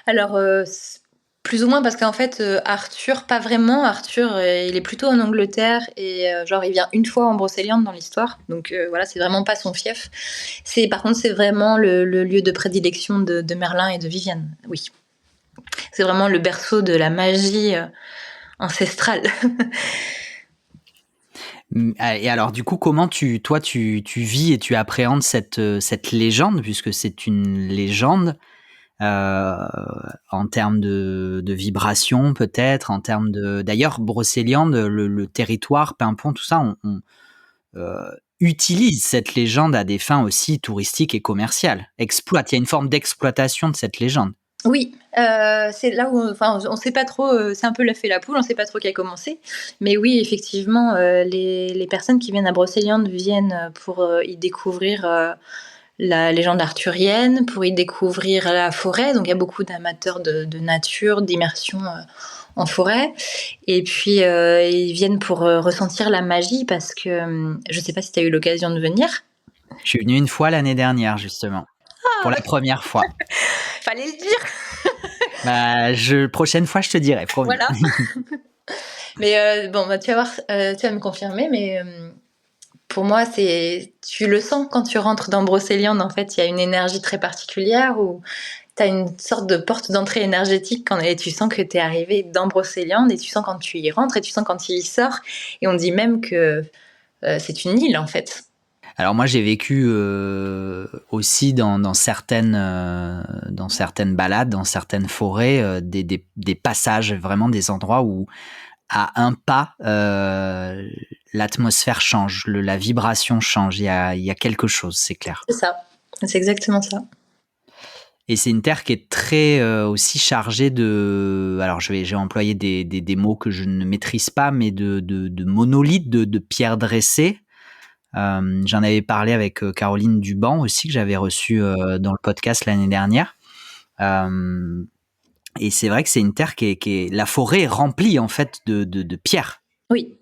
Alors, plus ou moins, parce qu'en fait, Arthur, pas vraiment. Arthur, il est plutôt en Angleterre et genre il vient une fois en Brocéliande dans l'histoire, donc voilà, c'est vraiment pas son fief. Par contre, c'est vraiment le lieu de prédilection de Merlin et de Viviane, oui. C'est vraiment le berceau de la magie, ancestrale. Et alors du coup, comment tu vis et tu appréhendes cette légende, puisque c'est une légende, euh, en termes de vibration peut-être, en termes de... D'ailleurs, Brocéliande, le territoire, Paimpont, tout ça, on utilise cette légende à des fins aussi touristiques et commerciales. Exploite, il y a une forme d'exploitation de cette légende. Oui, c'est là où on sait pas trop, c'est un peu l'œuf et la poule, on sait pas trop qui a commencé. Mais oui, effectivement, les personnes qui viennent à Brocéliande viennent pour, y découvrir, la légende arthurienne, pour y découvrir la forêt. Donc il y a beaucoup d'amateurs de nature, d'immersion, en forêt. Et puis, ils viennent pour, ressentir la magie parce que, je sais pas si tu as eu l'occasion de venir? Je suis venu une fois l'année dernière, justement. Pour la première fois. Fallait le dire! Prochaine fois, je te dirai, promis. Voilà. Mais bon, tu vas voir, tu vas me confirmer, mais pour moi, tu le sens quand tu rentres dans Brocéliande, en fait, il y a une énergie très particulière où tu as une sorte de porte d'entrée énergétique et tu sens que tu es arrivé dans Brocéliande et tu sens quand tu y rentres et tu sens quand tu y sors. Et on dit même que c'est une île, en fait. Alors moi, j'ai vécu aussi dans certaines balades, dans certaines forêts, des passages, vraiment des endroits où à un pas, l'atmosphère change, la vibration change, il y a quelque chose, c'est clair. C'est ça, c'est exactement ça. Et c'est une terre qui est très aussi chargée de... Alors j'ai employé des mots que je ne maîtrise pas, mais de monolithes, de pierres dressées. J'en avais parlé avec Caroline Duban aussi, que j'avais reçue dans le podcast l'année dernière. Et c'est vrai que c'est une terre qui est... La forêt est remplie en fait de pierres. Oui.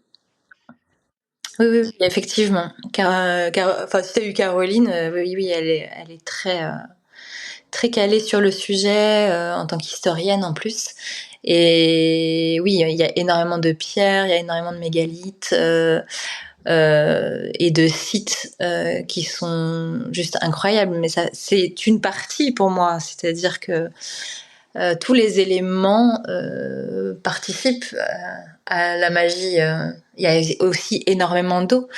Oui, oui, oui, effectivement. Si tu as eu Caroline, oui, elle est très calée sur le sujet, en tant qu'historienne en plus. Et oui, il y a énormément de pierres, il y a énormément de mégalithes, et de sites, qui sont juste incroyables. Mais ça, c'est une partie pour moi, c'est-à-dire que tous les éléments participent à la magie. Il y a aussi énormément d'eau.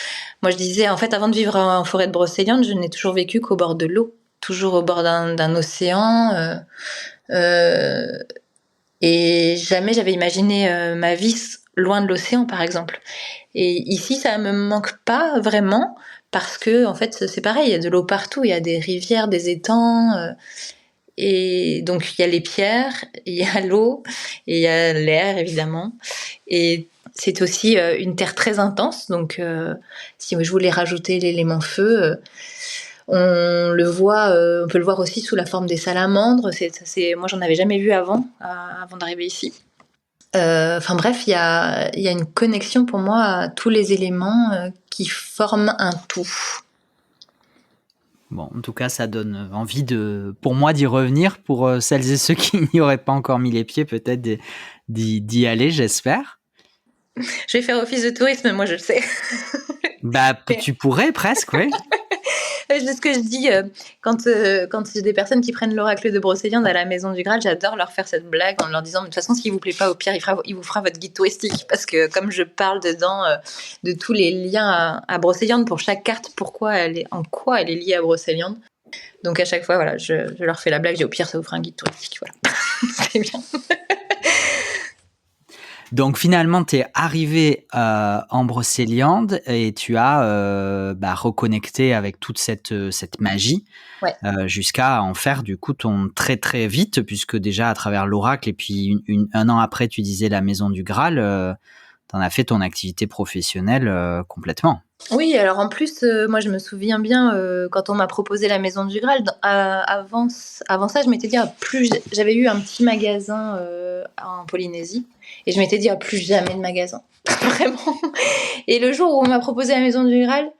Moi, je disais, en fait, avant de vivre en forêt de Brocéliande, je n'ai toujours vécu qu'au bord de l'eau, toujours au bord d'un océan. Euh, et jamais j'avais imaginé ma vie loin de l'océan, par exemple. Et ici, ça me manque pas vraiment parce que, en fait, c'est pareil, il y a de l'eau partout, il y a des rivières, des étangs. Et donc, il y a les pierres, il y a l'eau, et il y a l'air, évidemment. Et c'est aussi une terre très intense. Donc, si je voulais rajouter l'élément feu, on peut le voir aussi sous la forme des salamandres. Moi, j'en avais jamais vu avant d'arriver ici. Enfin bref, il y a une connexion pour moi à tous les éléments qui forment un tout. Bon, en tout cas, ça donne envie pour moi d'y revenir, pour celles et ceux qui n'y auraient pas encore mis les pieds, peut-être d'y aller, j'espère. Je vais faire office de tourisme, moi je le sais. Tu pourrais presque, oui. C'est ce que je dis quand j'ai des personnes qui prennent l'oracle de Brocéliande à la Maison du Graal, j'adore leur faire cette blague en leur disant, de toute façon, s'il vous plaît pas, au pire, il vous fera votre guide touristique. Parce que comme je parle dedans de tous les liens à Brocéliande, pour chaque carte, en quoi elle est liée à Brocéliande. Donc à chaque fois, voilà, je leur fais la blague, je dis, au pire, ça vous fera un guide touristique. Voilà. C'est bien. Donc finalement, tu es arrivé en Brocéliande et tu as reconnecté avec toute cette magie, Ouais. jusqu'à en faire du coup ton très très vite, puisque déjà à travers l'oracle et puis un an après tu disais la Maison du Graal, t'en as fait ton activité professionnelle complètement. Oui, alors en plus, moi je me souviens bien quand on m'a proposé la Maison du Graal, avant ça, je m'étais dit, j'avais eu un petit magasin en Polynésie, et je m'étais dit, plus jamais de magasin. Vraiment. Et le jour où on m'a proposé la Maison du Graal,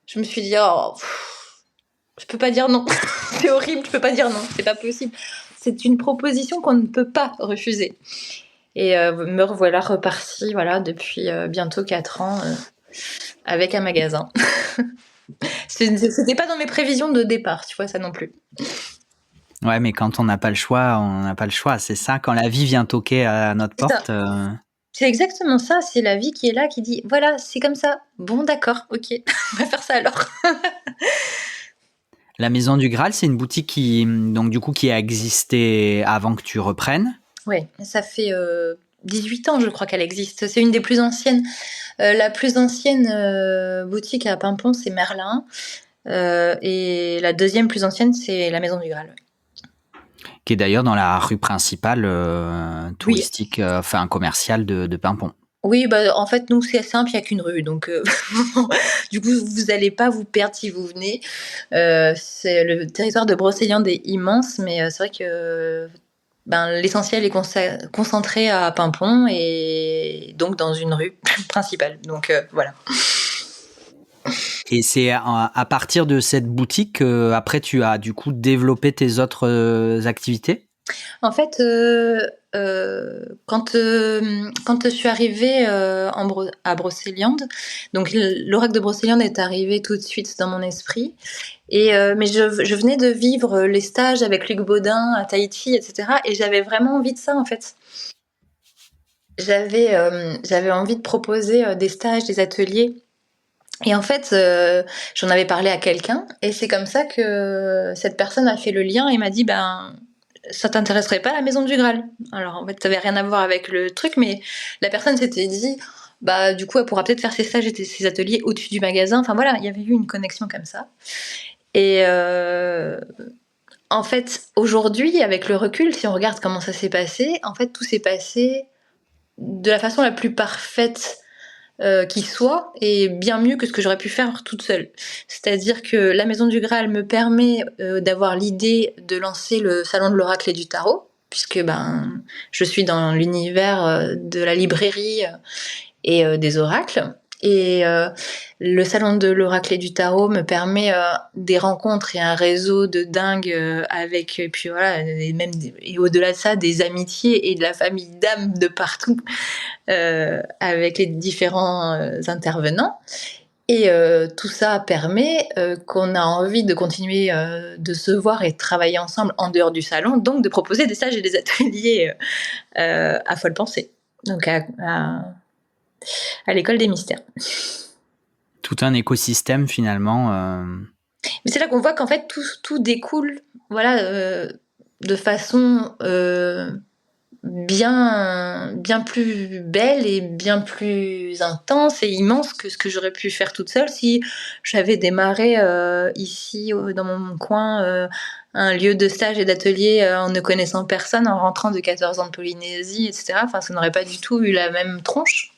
je me suis dit, je peux pas dire non. C'est horrible, je peux pas dire non, c'est pas possible. C'est une proposition qu'on ne peut pas refuser. Et me revoilà repartie, voilà, depuis bientôt 4 ans. Avec un magasin. C'était pas dans mes prévisions de départ, tu vois, ça non plus. Ouais, mais quand on n'a pas le choix, on n'a pas le choix. C'est ça, quand la vie vient toquer à notre porte. C'est exactement ça, c'est la vie qui est là, qui dit: «Voilà, c'est comme ça. Bon d'accord, OK, on va faire ça alors». La Maison du Graal, c'est une boutique qui, donc du coup, qui a existé avant que tu reprennes? Ouais, ça fait, 18 ans je crois qu'elle existe. C'est une des plus anciennes. La plus ancienne, boutique à Paimpont, c'est Merlin, et la deuxième plus ancienne, c'est la Maison du Graal, ouais. Qui est d'ailleurs dans la rue principale, Oui, touristique, enfin commerciale de Paimpont. oui, bah, en fait, nous, c'est simple, il y a qu'une rue, donc du coup, vous allez pas vous perdre si vous venez. C'est le territoire de Brocéliande est immense, mais c'est vrai que, ben, l'essentiel est concentré à Paimpont et donc dans une rue principale, donc voilà. Et c'est à partir de cette boutique qu'après tu as du coup développé tes autres activités? En fait, quand je suis arrivée, à Brocéliande, donc l'oracle de Brocéliande est arrivé tout de suite dans mon esprit et mais je venais de vivre les stages avec Luc Baudin à Tahiti et cetera et j'avais vraiment envie de ça, en fait. J'avais envie de proposer, des stages, des ateliers et en fait, j'en avais parlé à quelqu'un et c'est comme ça que cette personne a fait le lien et m'a dit: «Ben, ça t'intéresserait pas la Maison du Graal?» Alors en fait, ça avait rien à voir avec le truc, mais la personne s'était dit: «Bah, du coup, elle pourra peut-être faire ses stages et ses ateliers au-dessus du magasin». Enfin voilà, il y avait eu une connexion comme ça et en fait, aujourd'hui, avec le recul, si on regarde comment ça s'est passé, en fait, tout s'est passé de la façon la plus parfaite qui soit et bien mieux que ce que j'aurais pu faire toute seule. C'est-à-dire que la Maison du Graal me permet d'avoir l'idée de lancer le salon de l'oracle et du tarot, puisque ben, je suis dans l'univers de la librairie et des oracles. Et le salon de l'oracle et du tarot me permet des rencontres et un réseau de dingue avec, et puis voilà, et même et au-delà de ça, des amitiés et de la famille d'âmes de partout avec les différents intervenants. Et tout ça permet qu'on a envie de continuer de se voir et de travailler ensemble en dehors du salon, donc de proposer des stages et des ateliers à Folle Pensée, donc à l'école des mystères. Tout un écosystème finalement. Mais c'est là qu'on voit qu'en fait tout découle, voilà, de façon bien plus belle et bien plus intense et immense que ce que j'aurais pu faire toute seule si j'avais démarré ici dans mon coin un lieu de stage et d'atelier en ne connaissant personne, en rentrant de 14 ans de Polynésie, etc. Enfin, ça n'aurait pas du tout eu la même tronche.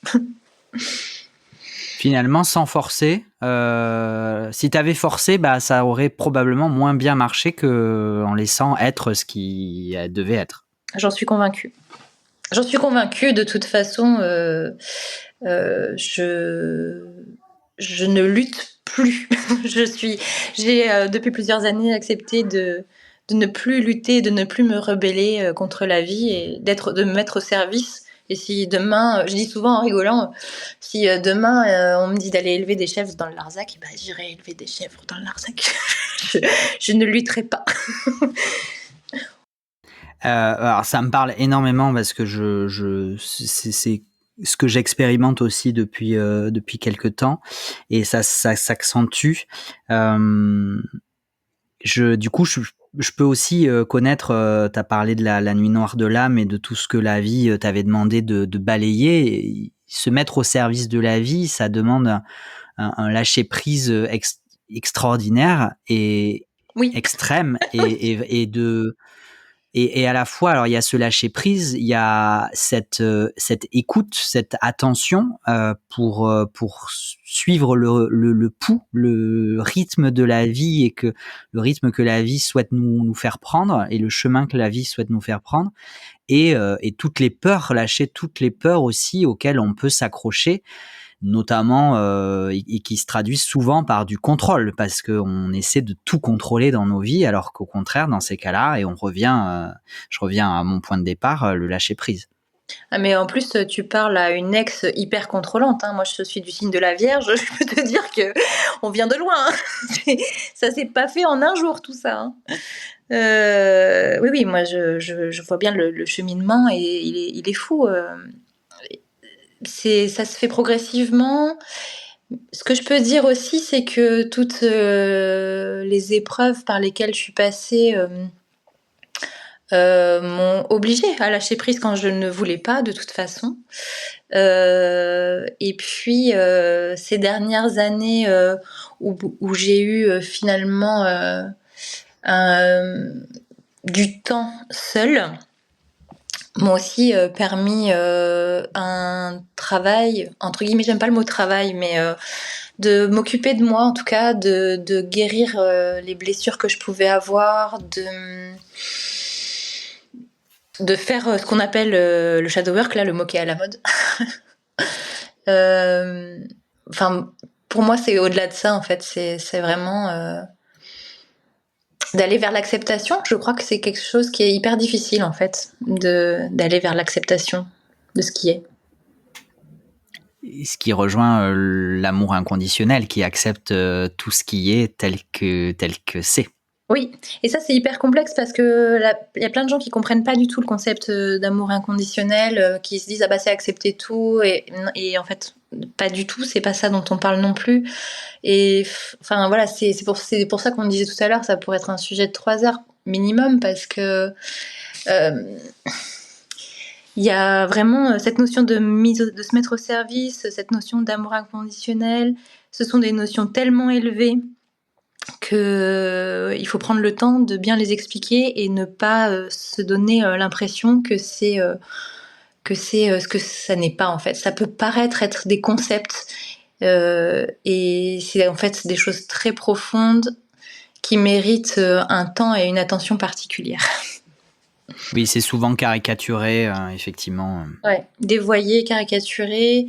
Finalement, sans forcer, si tu avais forcé, bah, ça aurait probablement moins bien marché qu'en laissant être ce qui devait être. J'en suis convaincue. J'en suis convaincue, de toute façon, euh, je, je ne lutte plus. J'ai depuis plusieurs années accepté de ne plus lutter, de ne plus me rebeller contre la vie et de me mettre au service. Et si demain, je dis souvent en rigolant, si demain on me dit d'aller élever des chèvres dans le Larzac, bah, j'irai élever des chèvres dans le Larzac. je, je ne lutterai pas. Alors ça me parle énormément parce que c'est ce que j'expérimente aussi depuis quelque temps et ça s'accentue. Du coup, je peux aussi connaître. T'as parlé de la nuit noire de l'âme et de tout ce que la vie t'avait demandé de balayer. Et se mettre au service de la vie, ça demande un lâcher prise extraordinaire et Oui, extrême et à la fois, alors il y a ce lâcher prise, il y a cette écoute, cette attention pour suivre le pouls, le rythme de la vie et que le rythme que la vie souhaite nous faire prendre et le chemin que la vie souhaite nous faire prendre et toutes les peurs, lâcher toutes les peurs aussi auxquelles on peut s'accrocher notamment et qui se traduisent souvent par du contrôle parce qu'on essaie de tout contrôler dans nos vies alors qu'au contraire dans ces cas-là et je reviens à mon point de départ, le lâcher prise. ah, mais en plus, tu parles à une ex hyper contrôlante, hein. Moi, je suis du signe de la Vierge, je peux te dire que on vient de loin, hein. Ça s'est pas fait en un jour tout ça, hein. Oui, oui, moi je vois bien le cheminement et il est fou. ça se fait progressivement. Ce que je peux dire aussi, c'est que toutes les épreuves par lesquelles je suis passée m'ont obligée à lâcher prise quand je ne voulais pas, de toute façon. Et puis ces dernières années où j'ai eu finalement du temps seul m'ont aussi permis un travail, entre guillemets, j'aime pas le mot travail, mais de m'occuper de moi en tout cas, de guérir les blessures que je pouvais avoir, de faire ce qu'on appelle le shadow work, là, le mot qui est à la mode. Enfin, pour moi, c'est au-delà de ça, en fait. C'est vraiment d'aller vers l'acceptation. Je crois que c'est quelque chose qui est hyper difficile, en fait, d'aller vers l'acceptation de ce qui est. Ce qui rejoint l'amour inconditionnel, qui accepte tout ce qui est tel que c'est. Oui, et ça c'est hyper complexe parce que y a plein de gens qui comprennent pas du tout le concept d'amour inconditionnel, qui se disent ah bah c'est accepter tout et en fait pas du tout, c'est pas ça dont on parle non plus. Et enfin voilà, c'est pour ça qu'on disait tout à l'heure, ça pourrait être un sujet de 3 heures minimum parce que il y a vraiment cette notion de se mettre au service, cette notion d'amour inconditionnel. Ce sont des notions tellement élevées qu'il faut prendre le temps de bien les expliquer et ne pas se donner l'impression que c'est ce que ça n'est pas en fait. Ça peut paraître être des concepts et c'est en fait des choses très profondes qui méritent un temps et une attention particulière. Oui, c'est souvent caricaturé, effectivement. Ouais, dévoyé, caricaturé,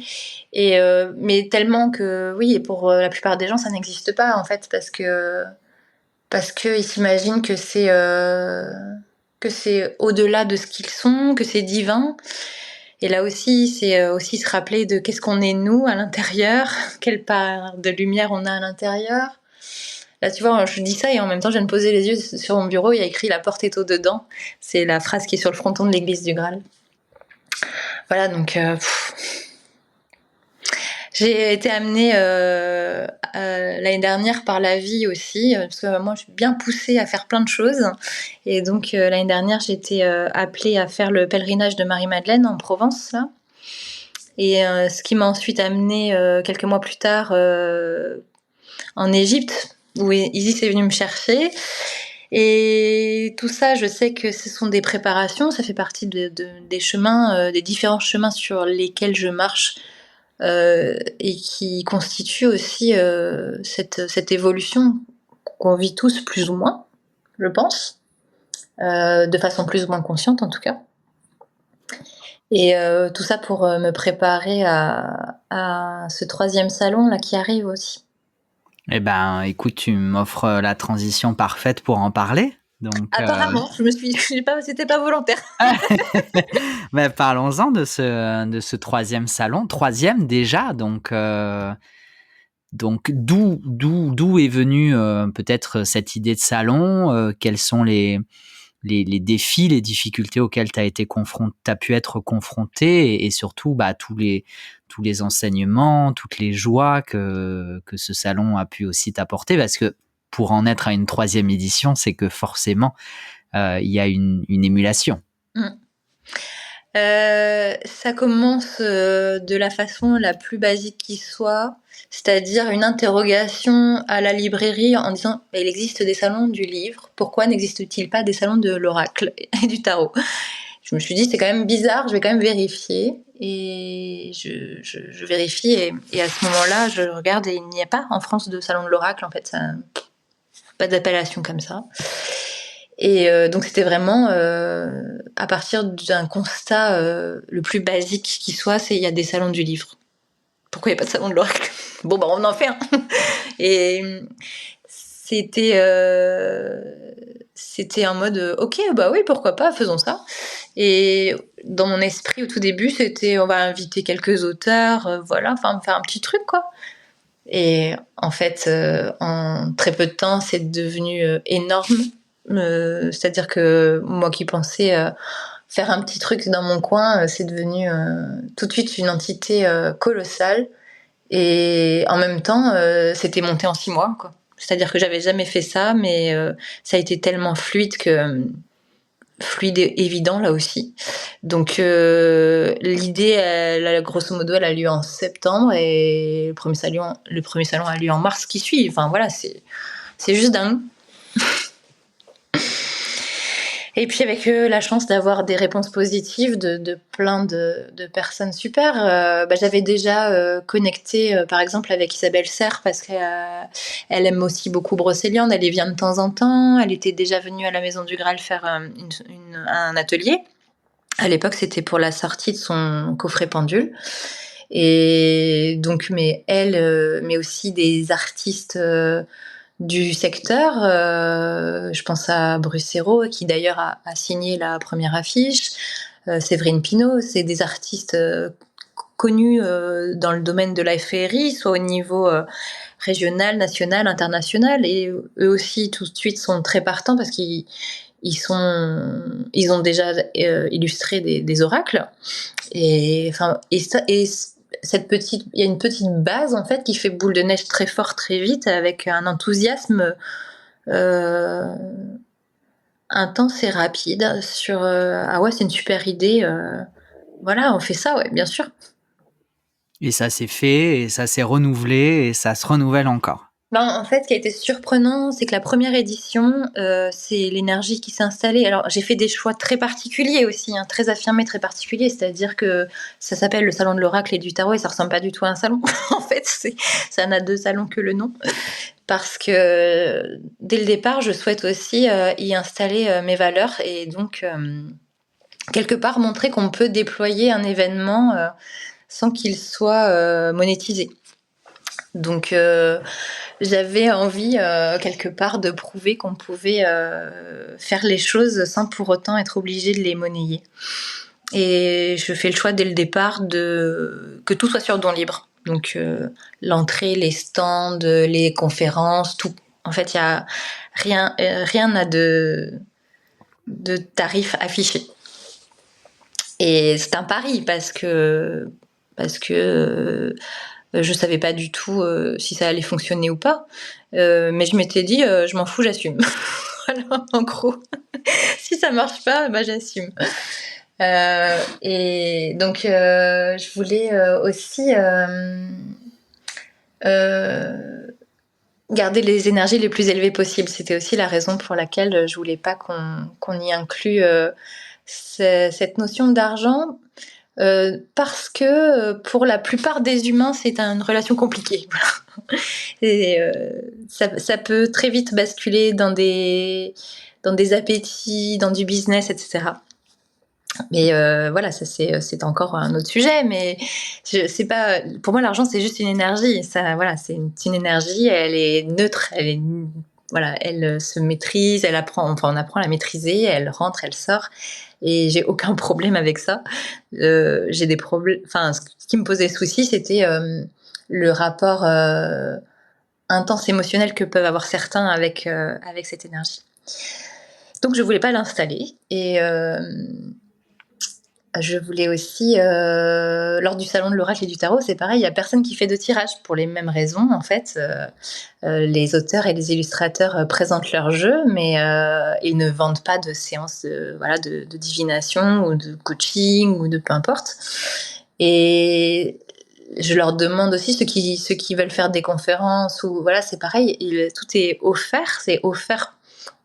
et mais tellement que oui, et pour la plupart des gens, ça n'existe pas en fait, parce que ils s'imaginent que c'est au-delà de ce qu'ils sont, que c'est divin. Et là aussi, c'est aussi se rappeler de qu'est-ce qu'on est nous à l'intérieur, quelle part de lumière on a à l'intérieur. Là, tu vois, je dis ça et en même temps, je viens de poser les yeux sur mon bureau, il y a écrit « La porte est au-dedans ». C'est la phrase qui est sur le fronton de l'église du Graal. Voilà, donc j'ai été amenée l'année dernière par la vie aussi, parce que moi, je suis bien poussée à faire plein de choses. Et donc, l'année dernière, j'ai été appelée à faire le pèlerinage de Marie-Madeleine en Provence, là. Et ce qui m'a ensuite amenée quelques mois plus tard en Égypte, où Isis est venue me chercher. Et tout ça, je sais que ce sont des préparations, ça fait partie des chemins, des différents chemins sur lesquels je marche et qui constituent aussi cette évolution qu'on vit tous plus ou moins, je pense, de façon plus ou moins consciente en tout cas. Et tout ça pour me préparer à ce 3e salon là qui arrive aussi. Eh ben, écoute, tu m'offres la transition parfaite pour en parler. Donc, Apparemment, c'était pas volontaire. ben, parlons-en de ce 3e salon, 3e déjà. Donc d'où est venue peut-être cette idée de salon, quels sont les défis, les difficultés auxquelles t'as pu être confronté et surtout tous les enseignements, toutes les joies que ce salon a pu aussi t'apporter, parce que pour en être à une 3e édition, c'est que forcément il y a une émulation. Ça commence de la façon la plus basique qui soit, c'est-à-dire une interrogation à la librairie en disant « Il existe des salons du livre, pourquoi n'existe-t-il pas des salons de l'oracle et du tarot ?» Je me suis dit « C'est quand même bizarre, je vais quand même vérifier. » Et je vérifie et à ce moment-là, je regarde et il n'y a pas en France de salon de l'oracle, en fait, ça, pas d'appellation comme ça. Et donc c'était vraiment à partir d'un constat le plus basique qui soit, c'est il y a des salons du livre. Pourquoi il n'y a pas de salon de l'oracle ? Bon bah on en fait un. Et c'était en mode ok bah oui pourquoi pas, faisons ça. Et dans mon esprit au tout début c'était on va inviter quelques auteurs, voilà, enfin faire un petit truc quoi. Et en fait en très peu de temps c'est devenu énorme. C'est-à-dire que moi qui pensais faire un petit truc dans mon coin, c'est devenu tout de suite une entité colossale. Et en même temps, c'était monté en 6 mois, quoi. C'est-à-dire que j'avais jamais fait ça, mais ça a été tellement fluide et évident là aussi. Donc l'idée, grosso modo, elle a lieu en septembre et le premier salon a lieu en mars qui suit. Enfin voilà, c'est juste dingue. Et puis avec la chance d'avoir des réponses positives de plein de personnes super, j'avais déjà connecté par exemple avec Isabelle Serre parce qu'elle aime aussi beaucoup Brocéliande, elle y vient de temps en temps, elle était déjà venue à la Maison du Graal faire un atelier. À l'époque, c'était pour la sortie de son coffret pendule. Et donc, mais elle, mais aussi des artistes du secteur. Je pense à Brucero, qui d'ailleurs a signé la première affiche. Séverine Pinault, c'est des artistes connus dans le domaine de la féerie, soit au niveau régional, national, international. Et eux aussi, tout de suite, sont très partants parce qu'ils ont déjà illustré des oracles. Et il y a une petite base en fait qui fait boule de neige très fort très vite avec un enthousiasme euh, intense et rapide sur ah ouais, c'est une super idée, voilà, on fait ça, ouais, bien sûr. Et ça s'est fait, et ça s'est renouvelé, et ça se renouvelle encore. En fait, ce qui a été surprenant, c'est que la première édition, c'est l'énergie qui s'est installée. Alors, j'ai fait des choix très particuliers aussi, hein, très affirmés, très particuliers. C'est-à-dire que ça s'appelle le salon de l'oracle et du tarot et ça ressemble pas du tout à un salon. En fait, ça n'a 2 salons que le nom. Parce que dès le départ, je souhaite aussi y installer mes valeurs et donc quelque part montrer qu'on peut déployer un événement sans qu'il soit monétisé. Donc j'avais envie quelque part de prouver qu'on pouvait faire les choses sans pour autant être obligé de les monnayer. Et je fais le choix dès le départ que tout soit sur don libre. Donc l'entrée, les stands, les conférences, tout. En fait, il y a rien n'a de tarif affiché. Et c'est un pari parce que je savais pas du tout si ça allait fonctionner ou pas. Mais je m'étais dit, je m'en fous, j'assume. Voilà, en gros. Si ça marche pas, j'assume. Et donc, je voulais aussi garder les énergies les plus élevées possibles. C'était aussi la raison pour laquelle je voulais pas qu'on y inclue cette notion d'argent. Parce que pour la plupart des humains, c'est une relation compliquée. Et ça peut très vite basculer dans des appétits, dans du business, etc. Mais voilà, ça c'est encore un autre sujet. Mais c'est pas, pour moi, l'argent c'est juste une énergie. Ça, voilà, c'est une énergie. Elle est neutre. Voilà, elle se maîtrise. Elle apprend. Enfin, on apprend à la maîtriser. Elle rentre, elle sort. Et j'ai aucun problème avec ça. J'ai des problèmes. Enfin, ce qui me posait souci, c'était le rapport intense émotionnel que peuvent avoir certains avec cette énergie. Donc, je voulais pas l'installer. Et je voulais aussi, lors du salon de l'oracle et du tarot, c'est pareil, il y a personne qui fait de tirage pour les mêmes raisons. En fait, les auteurs et les illustrateurs présentent leur jeu, mais ils ne vendent pas de séances de divination ou de coaching ou de peu importe. Et je leur demande aussi, ceux qui veulent faire des conférences, ou voilà, c'est pareil, tout est offert, c'est offert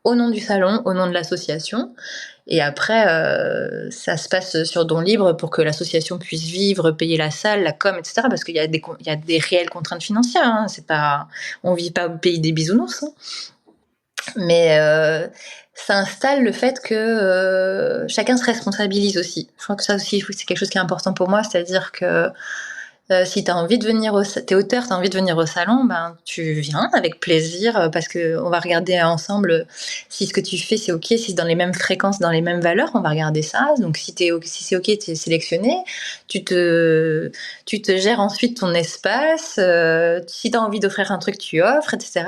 au nom du salon, au nom de l'association. Et après, ça se passe sur don libre pour que l'association puisse vivre, payer la salle, la com, etc. Parce qu'il y a des réelles contraintes financières. Hein. On vit pas au pays des bisounours. Hein. Mais ça installe le fait que chacun se responsabilise aussi. Je crois que ça aussi, c'est quelque chose qui est important pour moi. C'est-à-dire que Si t'as envie de venir t'es auteur, t'as envie de venir au salon, ben tu viens avec plaisir parce que on va regarder ensemble si ce que tu fais c'est ok, si c'est dans les mêmes fréquences, dans les mêmes valeurs, on va regarder ça. Donc si c'est ok, t'es sélectionné. Tu te, tu te gères ensuite ton espace. Si t'as envie d'offrir un truc, tu offres, etc.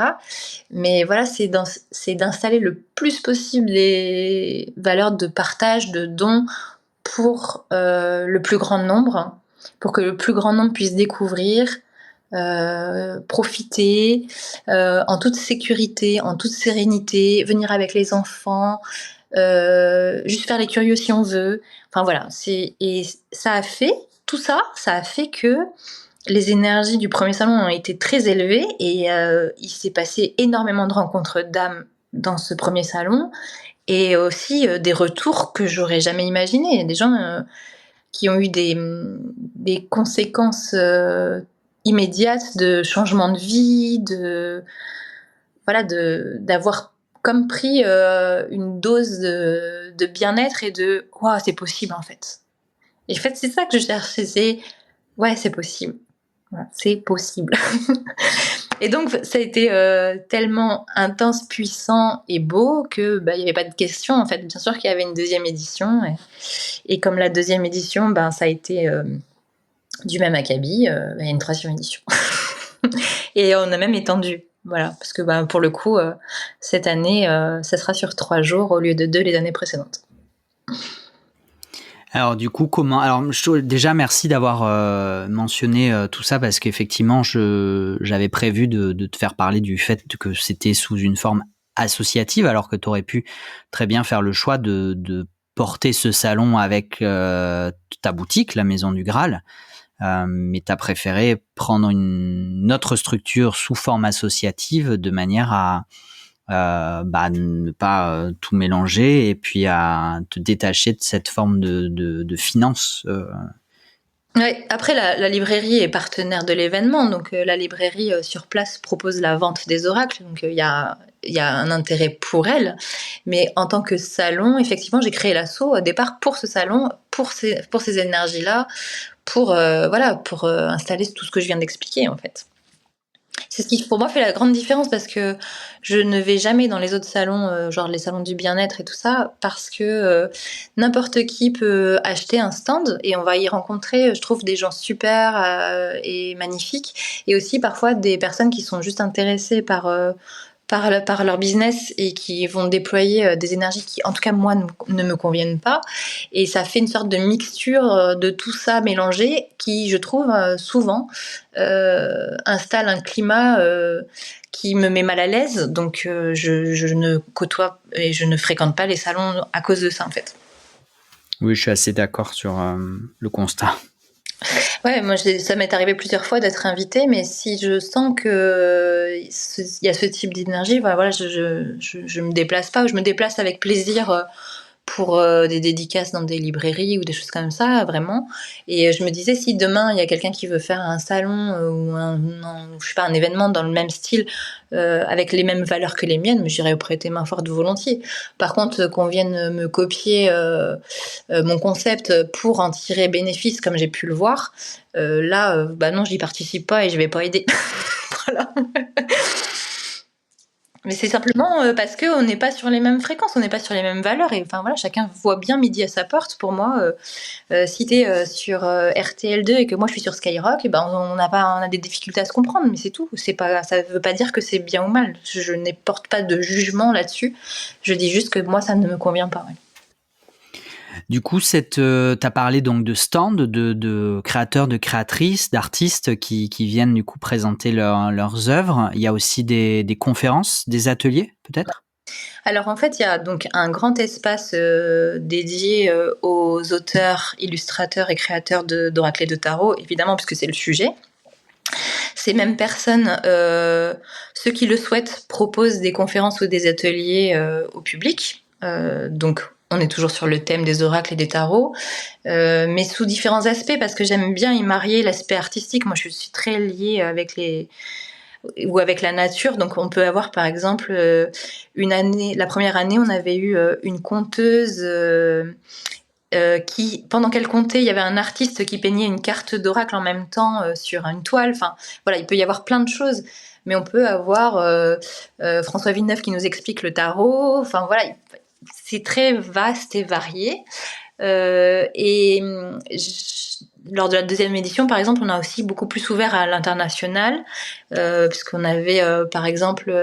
Mais voilà, c'est d'installer le plus possible les valeurs de partage, de dons pour le plus grand nombre, pour que le plus grand nombre puisse découvrir, profiter en toute sécurité, en toute sérénité, venir avec les enfants, juste faire les curieux si on veut. Enfin voilà, et ça a fait, tout ça, ça a fait que les énergies du premier salon ont été très élevées et il s'est passé énormément de rencontres d'âmes dans ce premier salon et aussi des retours que j'aurais jamais imaginés. Des gens qui ont eu des conséquences immédiates de changement de vie, voilà, d'avoir comme pris une dose de bien-être et de waouh, c'est possible en fait. Et en fait, c'est ça que je cherchais, c'est ouais, c'est possible. Voilà, c'est possible. Et donc, ça a été tellement intense, puissant et beau que bah, il n'y avait pas de question en fait. Bien sûr qu'il y avait une deuxième édition et comme la deuxième édition, ben ça a été du même acabit, il y a une troisième édition. Et on a même étendu. Voilà, parce que bah, pour le coup, cette année, ça sera sur 3 jours au lieu de 2 les années précédentes. Alors du coup, comment... Alors déjà, merci d'avoir mentionné tout ça parce qu'effectivement, j'avais prévu de te faire parler du fait que c'était sous une forme associative, alors que tu aurais pu très bien faire le choix de porter ce salon avec ta boutique, la Maison du Graal. Mais tu as préféré prendre une autre structure sous forme associative de manière à ne pas tout mélanger et puis à te détacher de cette forme de finance. Ouais, après, la librairie est partenaire de l'événement, donc la librairie sur place propose la vente des oracles, donc il y a un intérêt pour elle. Mais en tant que salon, effectivement, j'ai créé l'asso au départ pour ce salon, pour ces énergies-là, pour voilà, pour installer tout ce que je viens d'expliquer en fait. C'est ce qui pour moi fait la grande différence parce que je ne vais jamais dans les autres salons, genre les salons du bien-être et tout ça, parce que n'importe qui peut acheter un stand et on va y rencontrer, je trouve, des gens super et magnifiques, et aussi parfois des personnes qui sont juste intéressées par leur business et qui vont déployer des énergies qui, en tout cas, moi, ne me conviennent pas. Et ça fait une sorte de mixture de tout ça mélangé qui, je trouve, souvent installe un climat qui me met mal à l'aise. Donc, je ne côtoie et je ne fréquente pas les salons à cause de ça, en fait. Oui, je suis assez d'accord sur le constat. Ouais, moi, ça m'est arrivé plusieurs fois d'être invitée, mais si je sens que il y a ce type d'énergie, bah, voilà, je me déplace pas, ou je me déplace avec plaisir pour des dédicaces dans des librairies ou des choses comme ça, vraiment. Et je me disais, si demain il y a quelqu'un qui veut faire un salon ou je sais pas, un événement dans le même style, avec les mêmes valeurs que les miennes, j'irais prêter main forte volontiers. Par contre, qu'on vienne me copier mon concept pour en tirer bénéfice, comme j'ai pu le voir, là, bah non, j'y participe pas et je vais pas aider. Voilà. Mais c'est simplement parce qu'on n'est pas sur les mêmes fréquences, on n'est pas sur les mêmes valeurs. Et enfin voilà, chacun voit bien midi à sa porte. Pour moi, si t'es sur RTL2 et que moi je suis sur Skyrock, et ben on a des difficultés à se comprendre, mais c'est tout. C'est pas, ça veut pas dire que c'est bien ou mal. Je ne porte pas de jugement là-dessus. Je dis juste que moi ça ne me convient pas. Ouais. Du coup, t'as parlé donc de stands, de créateurs, de créatrices, d'artistes qui viennent du coup présenter leurs œuvres. Il y a aussi des conférences, des ateliers, peut-être? Alors en fait, il y a donc un grand espace dédié aux auteurs, illustrateurs et créateurs d'oracles et de tarot, évidemment, puisque c'est le sujet. Ces mêmes personnes, ceux qui le souhaitent, proposent des conférences ou des ateliers au public. Donc, on est toujours sur le thème des oracles et des tarots, mais sous différents aspects, parce que j'aime bien y marier l'aspect artistique. Moi, je suis très liée avec avec la nature. Donc, on peut avoir, par exemple, la première année, on avait eu une conteuse qui, pendant qu'elle comptait, il y avait un artiste qui peignait une carte d'oracle en même temps sur une toile. Enfin, voilà, il peut y avoir plein de choses. Mais on peut avoir François Villeneuve qui nous explique le tarot. Enfin, voilà, c'est très vaste et varié. Et lors de la deuxième édition, par exemple, on a aussi beaucoup plus ouvert à l'international, puisqu'on avait, par exemple,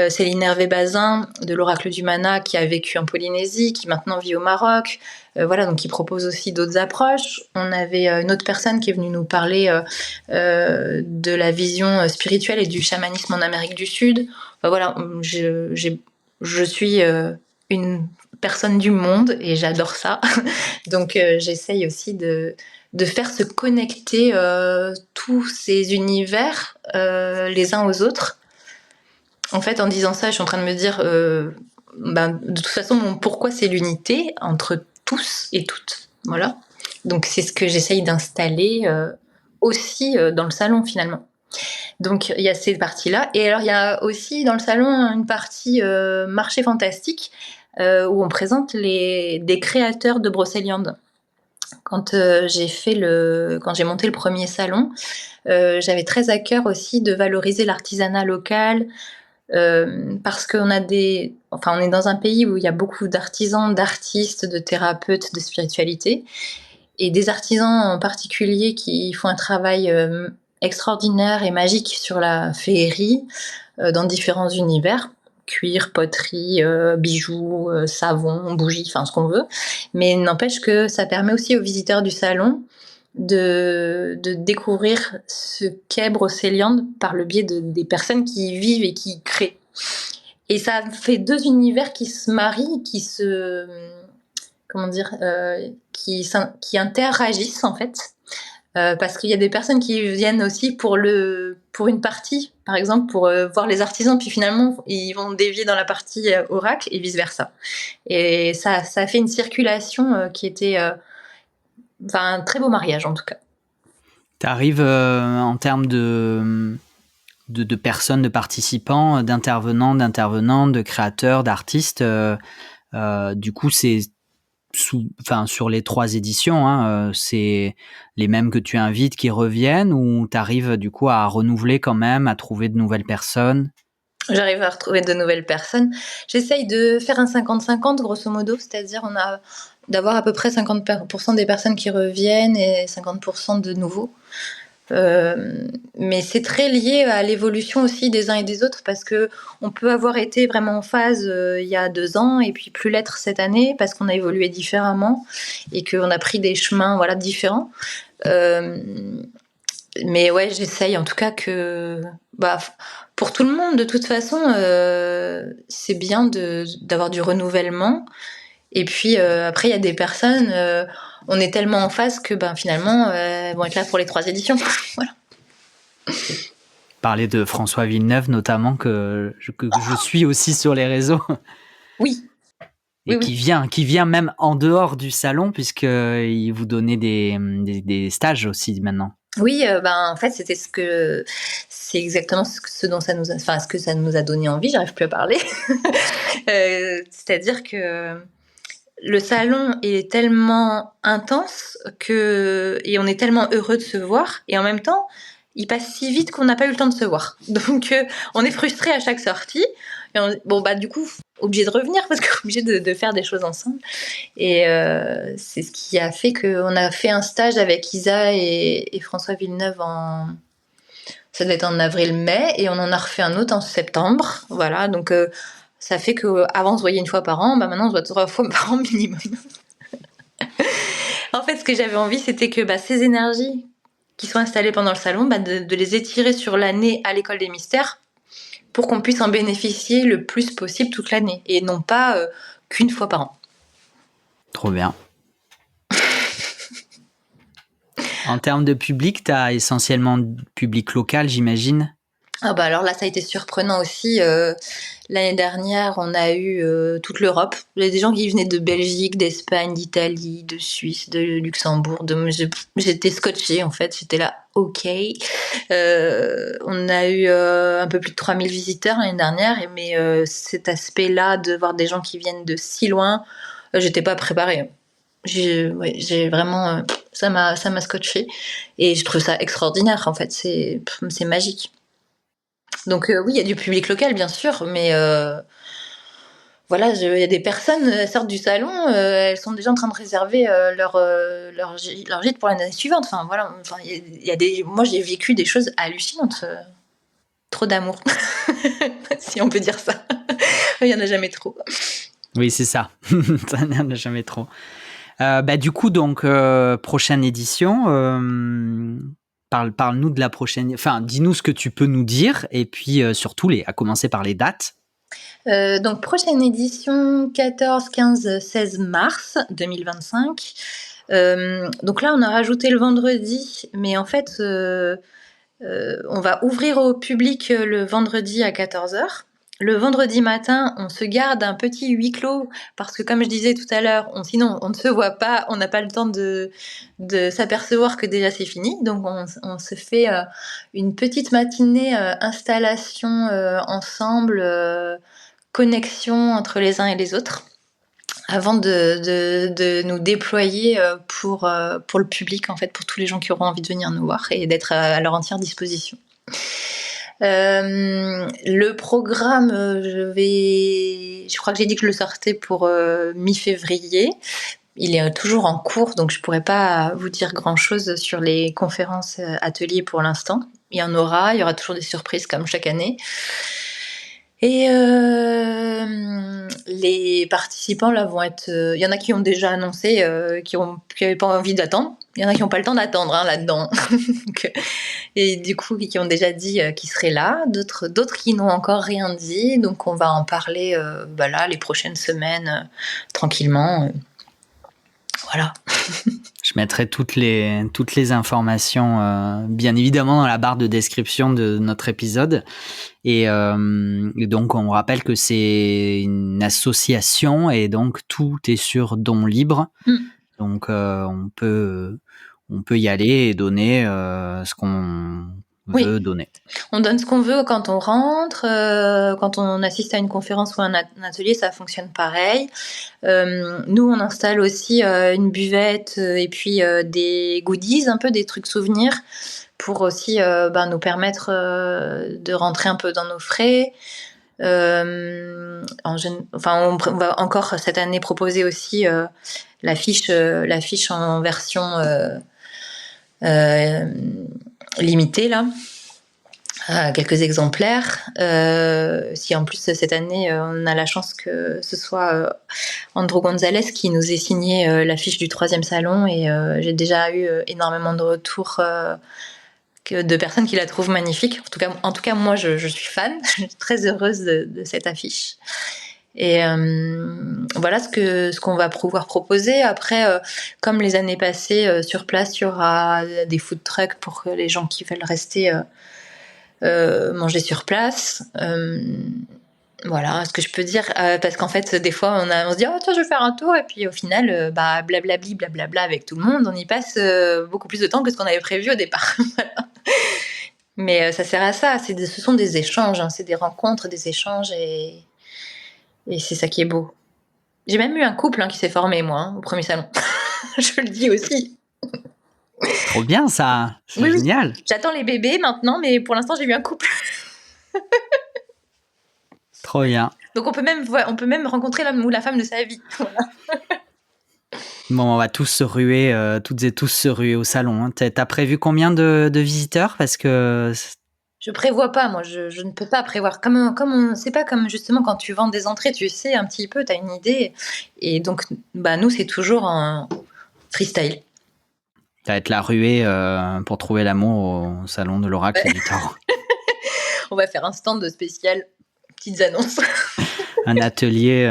Céline Hervé-Bazin de l'Oracle du Mana qui a vécu en Polynésie, qui maintenant vit au Maroc. Voilà, donc qui propose aussi d'autres approches. On avait une autre personne qui est venue nous parler de la vision spirituelle et du chamanisme en Amérique du Sud. Enfin, voilà, je suis une personne du monde et j'adore ça. Donc j'essaye aussi de faire se connecter tous ces univers les uns aux autres. En fait, en disant ça, je suis en train de me dire, de toute façon, mon pourquoi c'est l'unité entre tous et toutes. Voilà. Donc c'est ce que j'essaye d'installer aussi dans le salon finalement. Donc il y a ces parties-là. Et alors il y a aussi dans le salon une partie marché fantastique où on présente des créateurs de Brocéliande. Quand j'ai monté le premier salon, j'avais très à cœur aussi de valoriser l'artisanat local, parce qu'on on est dans un pays où il y a beaucoup d'artisans, d'artistes, de thérapeutes, de spiritualité, et des artisans en particulier qui font un travail extraordinaire et magique sur la féerie dans différents univers. Cuir, poterie, bijoux, savon, bougies, enfin ce qu'on veut. Mais n'empêche que ça permet aussi aux visiteurs du salon de découvrir ce qu'est Brocéliande par le biais des personnes qui y vivent et qui y créent. Et ça fait deux univers qui se marient, qui interagissent en fait. Parce qu'il y a des personnes qui viennent aussi pour une partie, par exemple, pour voir les artisans, puis finalement, ils vont dévier dans la partie oracle et vice-versa. Et ça a fait une circulation qui était un très beau mariage, en tout cas. Tu arrives en termes de personnes, de participants, d'intervenants, de créateurs, d'artistes. Du coup, c'est sur les 3 éditions, hein, c'est les mêmes que tu invites qui reviennent, ou tu arrives du coup à renouveler quand même, à trouver de nouvelles personnes? J'arrive à retrouver de nouvelles personnes. J'essaye de faire un 50-50, grosso modo, c'est-à-dire d'avoir à peu près 50% des personnes qui reviennent et 50% de nouveaux. Mais c'est très lié à l'évolution aussi des uns et des autres, parce que on peut avoir été vraiment en phase il y a 2 ans et puis plus l'être cette année parce qu'on a évolué différemment et qu'on a pris des chemins différents. Mais ouais, j'essaye en tout cas pour tout le monde de toute façon, c'est bien d'avoir du renouvellement. Et puis après il y a des personnes, on est tellement en phase que finalement elles vont être là pour les 3 éditions. Voilà. Parler de François Villeneuve notamment, que je suis aussi sur les réseaux. Oui. Et qui vient même en dehors du salon, puisqu'il vous donnait des stages aussi maintenant. Oui, en fait, c'est exactement ce dont ce que ça nous a donné envie. J'arrive plus à parler. C'est-à-dire que le salon est tellement intense et on est tellement heureux de se voir, et en même temps, il passe si vite qu'on n'a pas eu le temps de se voir. Donc, on est frustré à chaque sortie. Et du coup, obligé de revenir parce qu'on est obligé de faire des choses ensemble. Et c'est ce qui a fait qu'on a fait un stage avec Isa et François Villeneuve ça devait être en avril-mai, et on en a refait un autre en septembre. Voilà, donc ça fait qu'avant on se voyait une fois par an, maintenant on se voit 3 fois par an minimum. En fait, ce que j'avais envie, c'était que ces énergies qui sont installées pendant le salon, de les étirer sur l'année à l'école des mystères pour qu'on puisse en bénéficier le plus possible toute l'année, et non pas qu'une fois par an. Trop bien. En termes de public, tu as essentiellement public local, j'imagine? Alors là, ça a été surprenant aussi. L'année dernière, on a eu toute l'Europe. Il y a des gens qui venaient de Belgique, d'Espagne, d'Italie, de Suisse, de Luxembourg. J'étais scotchée, en fait. J'étais là, ok. On a eu un peu plus de 3000 visiteurs l'année dernière. Mais cet aspect-là, de voir des gens qui viennent de si loin, j'étais pas préparée. j'ai vraiment, ça m'a scotché et je trouve ça extraordinaire en fait, c'est magique. Donc oui, il y a du public local bien sûr, mais voilà, il y a des personnes, elles sortent du salon, elles sont déjà en train de réserver leur gîte pour l'année suivante. Enfin voilà, enfin, il y a des, moi j'ai vécu des choses hallucinantes. Trop d'amour, si on peut dire ça. Il y en a jamais trop. Oui, c'est ça. Ça n'en a jamais trop. Du coup, donc, prochaine édition. Parle-nous de la prochaine. Enfin, dis-nous ce que tu peux nous dire, et puis surtout, à commencer par les dates. Donc prochaine édition 14, 15, 16 mars 2025. Donc là, on a rajouté le vendredi, mais en fait, on va ouvrir au public le vendredi à 14h. Le vendredi matin, on se garde un petit huis clos parce que, comme je disais tout à l'heure, sinon on ne se voit pas, on n'a pas le temps de s'apercevoir que déjà c'est fini. Donc on se fait une petite matinée installation ensemble, connexion entre les uns et les autres, avant de nous déployer pour le public, en fait, pour tous les gens qui auront envie de venir nous voir et d'être à leur entière disposition. Le programme, je crois que j'ai dit que je le sortais pour mi-février. Il est toujours en cours, donc je pourrais pas vous dire grand-chose sur les conférences, ateliers pour l'instant. Il y aura toujours des surprises comme chaque année. Et les participants là vont être, il y en a qui ont déjà annoncé, qui n'avaient pas envie d'attendre. Il y en a qui n'ont pas le temps d'attendre là-dedans. Et du coup, qui ont déjà dit qu'ils seraient là. D'autres qui n'ont encore rien dit. Donc on va en parler là les prochaines semaines tranquillement. Voilà. Je mettrai toutes les informations, bien évidemment, dans la barre de description de notre épisode. Et donc, on rappelle que c'est une association et donc tout est sur don libre. Donc, on peut y aller et donner ce qu'on veut donner. On donne ce qu'on veut quand on rentre, quand on assiste à une conférence ou un atelier, ça fonctionne pareil. Nous, on installe aussi une buvette et puis des goodies, un peu des trucs souvenirs, pour aussi nous permettre de rentrer un peu dans nos frais. On va encore cette année proposer aussi l'affiche en version limitée là. Quelques exemplaires. Si en plus cette année on a la chance que ce soit Andrew Gonzalez qui nous ait signé l'affiche du 3e salon, et j'ai déjà eu énormément de retours de personnes qui la trouvent magnifique. En tout cas moi je suis fan. Je suis très heureuse de cette affiche. Et voilà ce qu'on va pouvoir proposer. Après, comme les années passées, sur place, il y aura des food trucks pour les gens qui veulent rester manger sur place. Voilà ce que je peux dire, parce qu'en fait des fois on se dit oh tiens je vais faire un tour, et puis au final blablabli blablabla avec tout le monde, on y passe beaucoup plus de temps que ce qu'on avait prévu au départ. Voilà. Mais ça sert à ça, ce sont des échanges, hein, c'est des rencontres, des échanges, et c'est ça qui est beau. J'ai même eu un couple qui s'est formé moi au premier salon. Je le dis aussi. Trop bien ça, c'est génial. Oui. J'attends les bébés maintenant, mais pour l'instant j'ai eu un couple. Trop bien. Donc on peut même rencontrer l'homme ou la femme de sa vie. Voilà. Bon, on va tous se ruer, toutes et tous se ruer au salon. Hein. T'as prévu combien de visiteurs? Parce que je prévois pas, moi, je ne peux pas prévoir. C'est pas comme justement quand tu vends des entrées, tu sais un petit peu, t'as une idée. Et donc, nous, c'est toujours un freestyle. Ça va être la ruée pour trouver l'amour au salon de l'oracle du tarot. On va faire un stand spécial, petites annonces. Un atelier.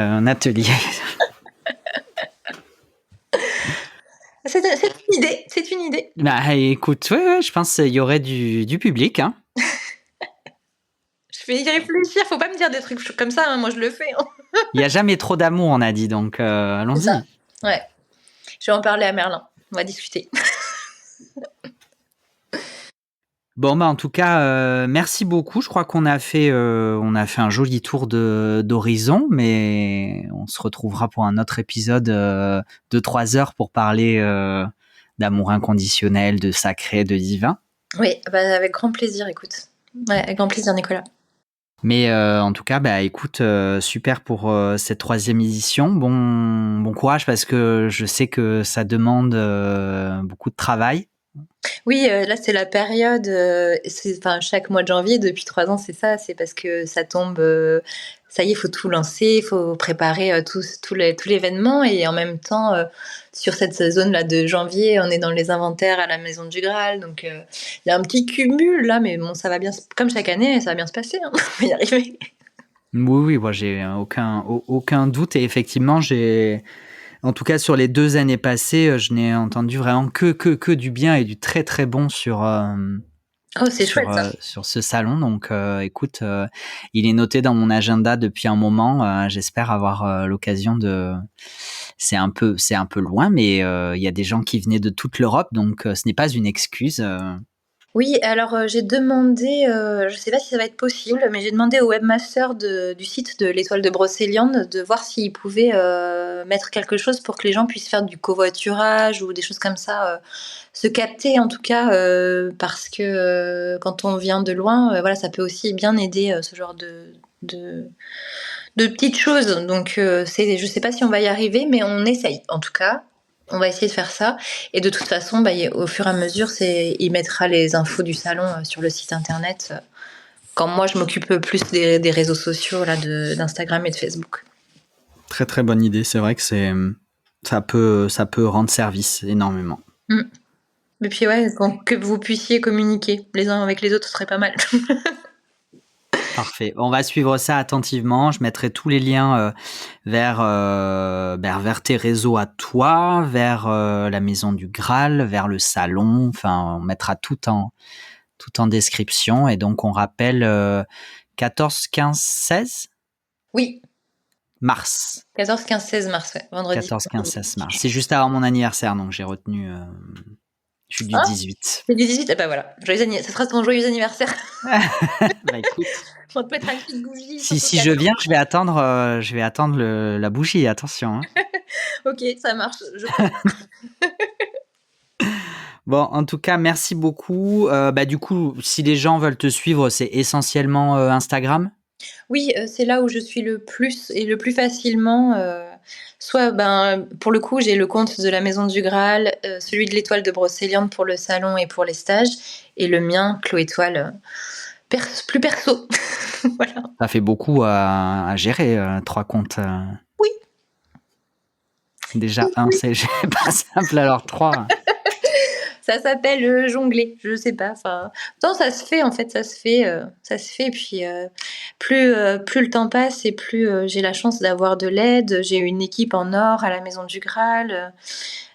C'est une idée. Bah écoute, ouais, je pense qu'il y aurait du public. Hein. Je vais y réfléchir, faut pas me dire des trucs comme ça, hein, moi je le fais. Hein. Il n'y a jamais trop d'amour, on a dit, donc allons-y. Ouais, je vais en parler à Merlin, on va discuter. Bon, bah, en tout cas, merci beaucoup. Je crois on a fait un joli tour d'horizon, mais on se retrouvera pour un autre épisode de 3 heures pour parler d'amour inconditionnel, de sacré, de divin. Oui, bah, avec grand plaisir, écoute. Ouais, avec grand plaisir, Nicolas. Mais en tout cas, bah, écoute, super pour cette 3e édition. Bon courage parce que je sais que ça demande beaucoup de travail. Oui, là, c'est la période, enfin, chaque mois de janvier depuis 3 ans, c'est ça, c'est parce que ça tombe, ça y est, il faut tout lancer, il faut préparer, tout l'événement et en même temps, sur cette zone-là de janvier, on est dans les inventaires à la Maison du Graal, donc il y a un petit cumul là, mais bon, ça va bien comme chaque année, ça va bien se passer, hein, on va y arriver. Oui, moi j'ai aucun doute et effectivement, en tout cas sur les 2 années passées, je n'ai entendu vraiment que du bien et du très très bon Oh, c'est chouette ça. sur ce salon. Donc écoute, il est noté dans mon agenda depuis un moment. J'espère avoir l'occasion de. C'est un peu loin, mais il y a des gens qui venaient de toute l'Europe, donc ce n'est pas une excuse. Oui, alors, j'ai demandé, je sais pas si ça va être possible, mais j'ai demandé au webmaster du site de l'Étoile de Brocéliande de voir s'il pouvait, mettre quelque chose pour que les gens puissent faire du covoiturage ou des choses comme ça, se capter en tout cas, parce que, quand on vient de loin, voilà, ça peut aussi bien aider, ce genre de de petites choses. Donc, je sais pas si on va y arriver, mais on essaye. En tout cas, on va essayer de faire ça. Et de toute façon, bah, au fur et à mesure, il mettra les infos du salon sur le site internet. Quand moi, je m'occupe plus des réseaux sociaux, là, d'Instagram et de Facebook. Très très bonne idée. C'est vrai que ça peut rendre service énormément. Mm. Et puis ouais, que vous puissiez communiquer les uns avec les autres, ce serait pas mal. Parfait. On va suivre ça attentivement. Je mettrai tous les liens vers tes réseaux à toi, vers la Maison du Graal, vers le salon. Enfin, on mettra tout en description. Et donc, on rappelle 14, 15, 16 Oui, mars. 14, 15, 16 mars, ouais, vendredi. 14, 15, 16 mars. C'est juste avant mon anniversaire, donc j'ai retenu. Je suis du Ah, 18. c'est du 18, ah bah voilà, ça sera ton joyeux anniversaire. Bah écoute. On te mettra une petite bougie sur ton Si je cadeau. viens, je vais attendre la bougie. Attention. Hein. Ok, ça marche. Bon, en tout cas, merci beaucoup. Bah, du coup, si les gens veulent te suivre, c'est essentiellement Instagram. Oui, c'est là où je suis le plus et le plus facilement, soit, ben, pour le coup, j'ai le compte de la Maison du Graal, celui de l'Étoile de Brocéliande pour le salon et pour les stages et le mien, Chloé Toile, plus perso. Voilà. Ça fait beaucoup à gérer, 3 comptes. Oui, Déjà 1, c'est pas simple, alors 3. ça s'appelle, jongler, je sais pas, enfin, non, ça se fait en fait, ça se fait et puis, plus le temps passe et plus, j'ai la chance d'avoir de l'aide. J'ai une équipe en or à la Maison du Graal,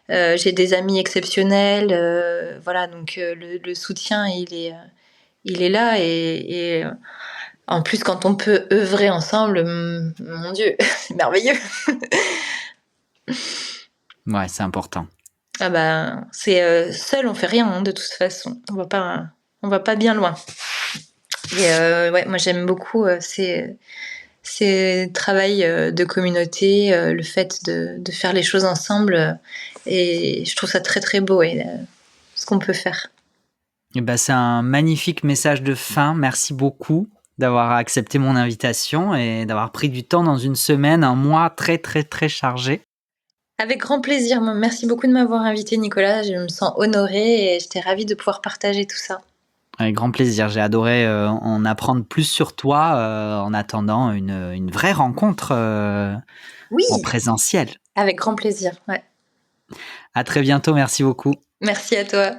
j'ai des amis exceptionnels, voilà donc le soutien il est là et en plus quand on peut œuvrer ensemble, mon Dieu, c'est merveilleux. Ouais, c'est important. Ah bah, c'est, seul on fait rien, hein, de toute façon. On va pas bien loin et ouais, moi j'aime beaucoup, ces travails, de communauté, le fait de faire les choses ensemble, et je trouve ça très, très beau et ce qu'on peut faire. Et bah, c'est un magnifique message de fin. Merci beaucoup d'avoir accepté mon invitation et d'avoir pris du temps dans une semaine, un mois très, très, très chargé. Avec grand plaisir. Merci beaucoup de m'avoir invitée, Nicolas. Je me sens honorée et j'étais ravie de pouvoir partager tout ça. Avec grand plaisir. J'ai adoré en apprendre plus sur toi en attendant une vraie rencontre Oui, en présentiel. avec grand plaisir. Ouais. À très bientôt. Merci beaucoup. Merci à toi.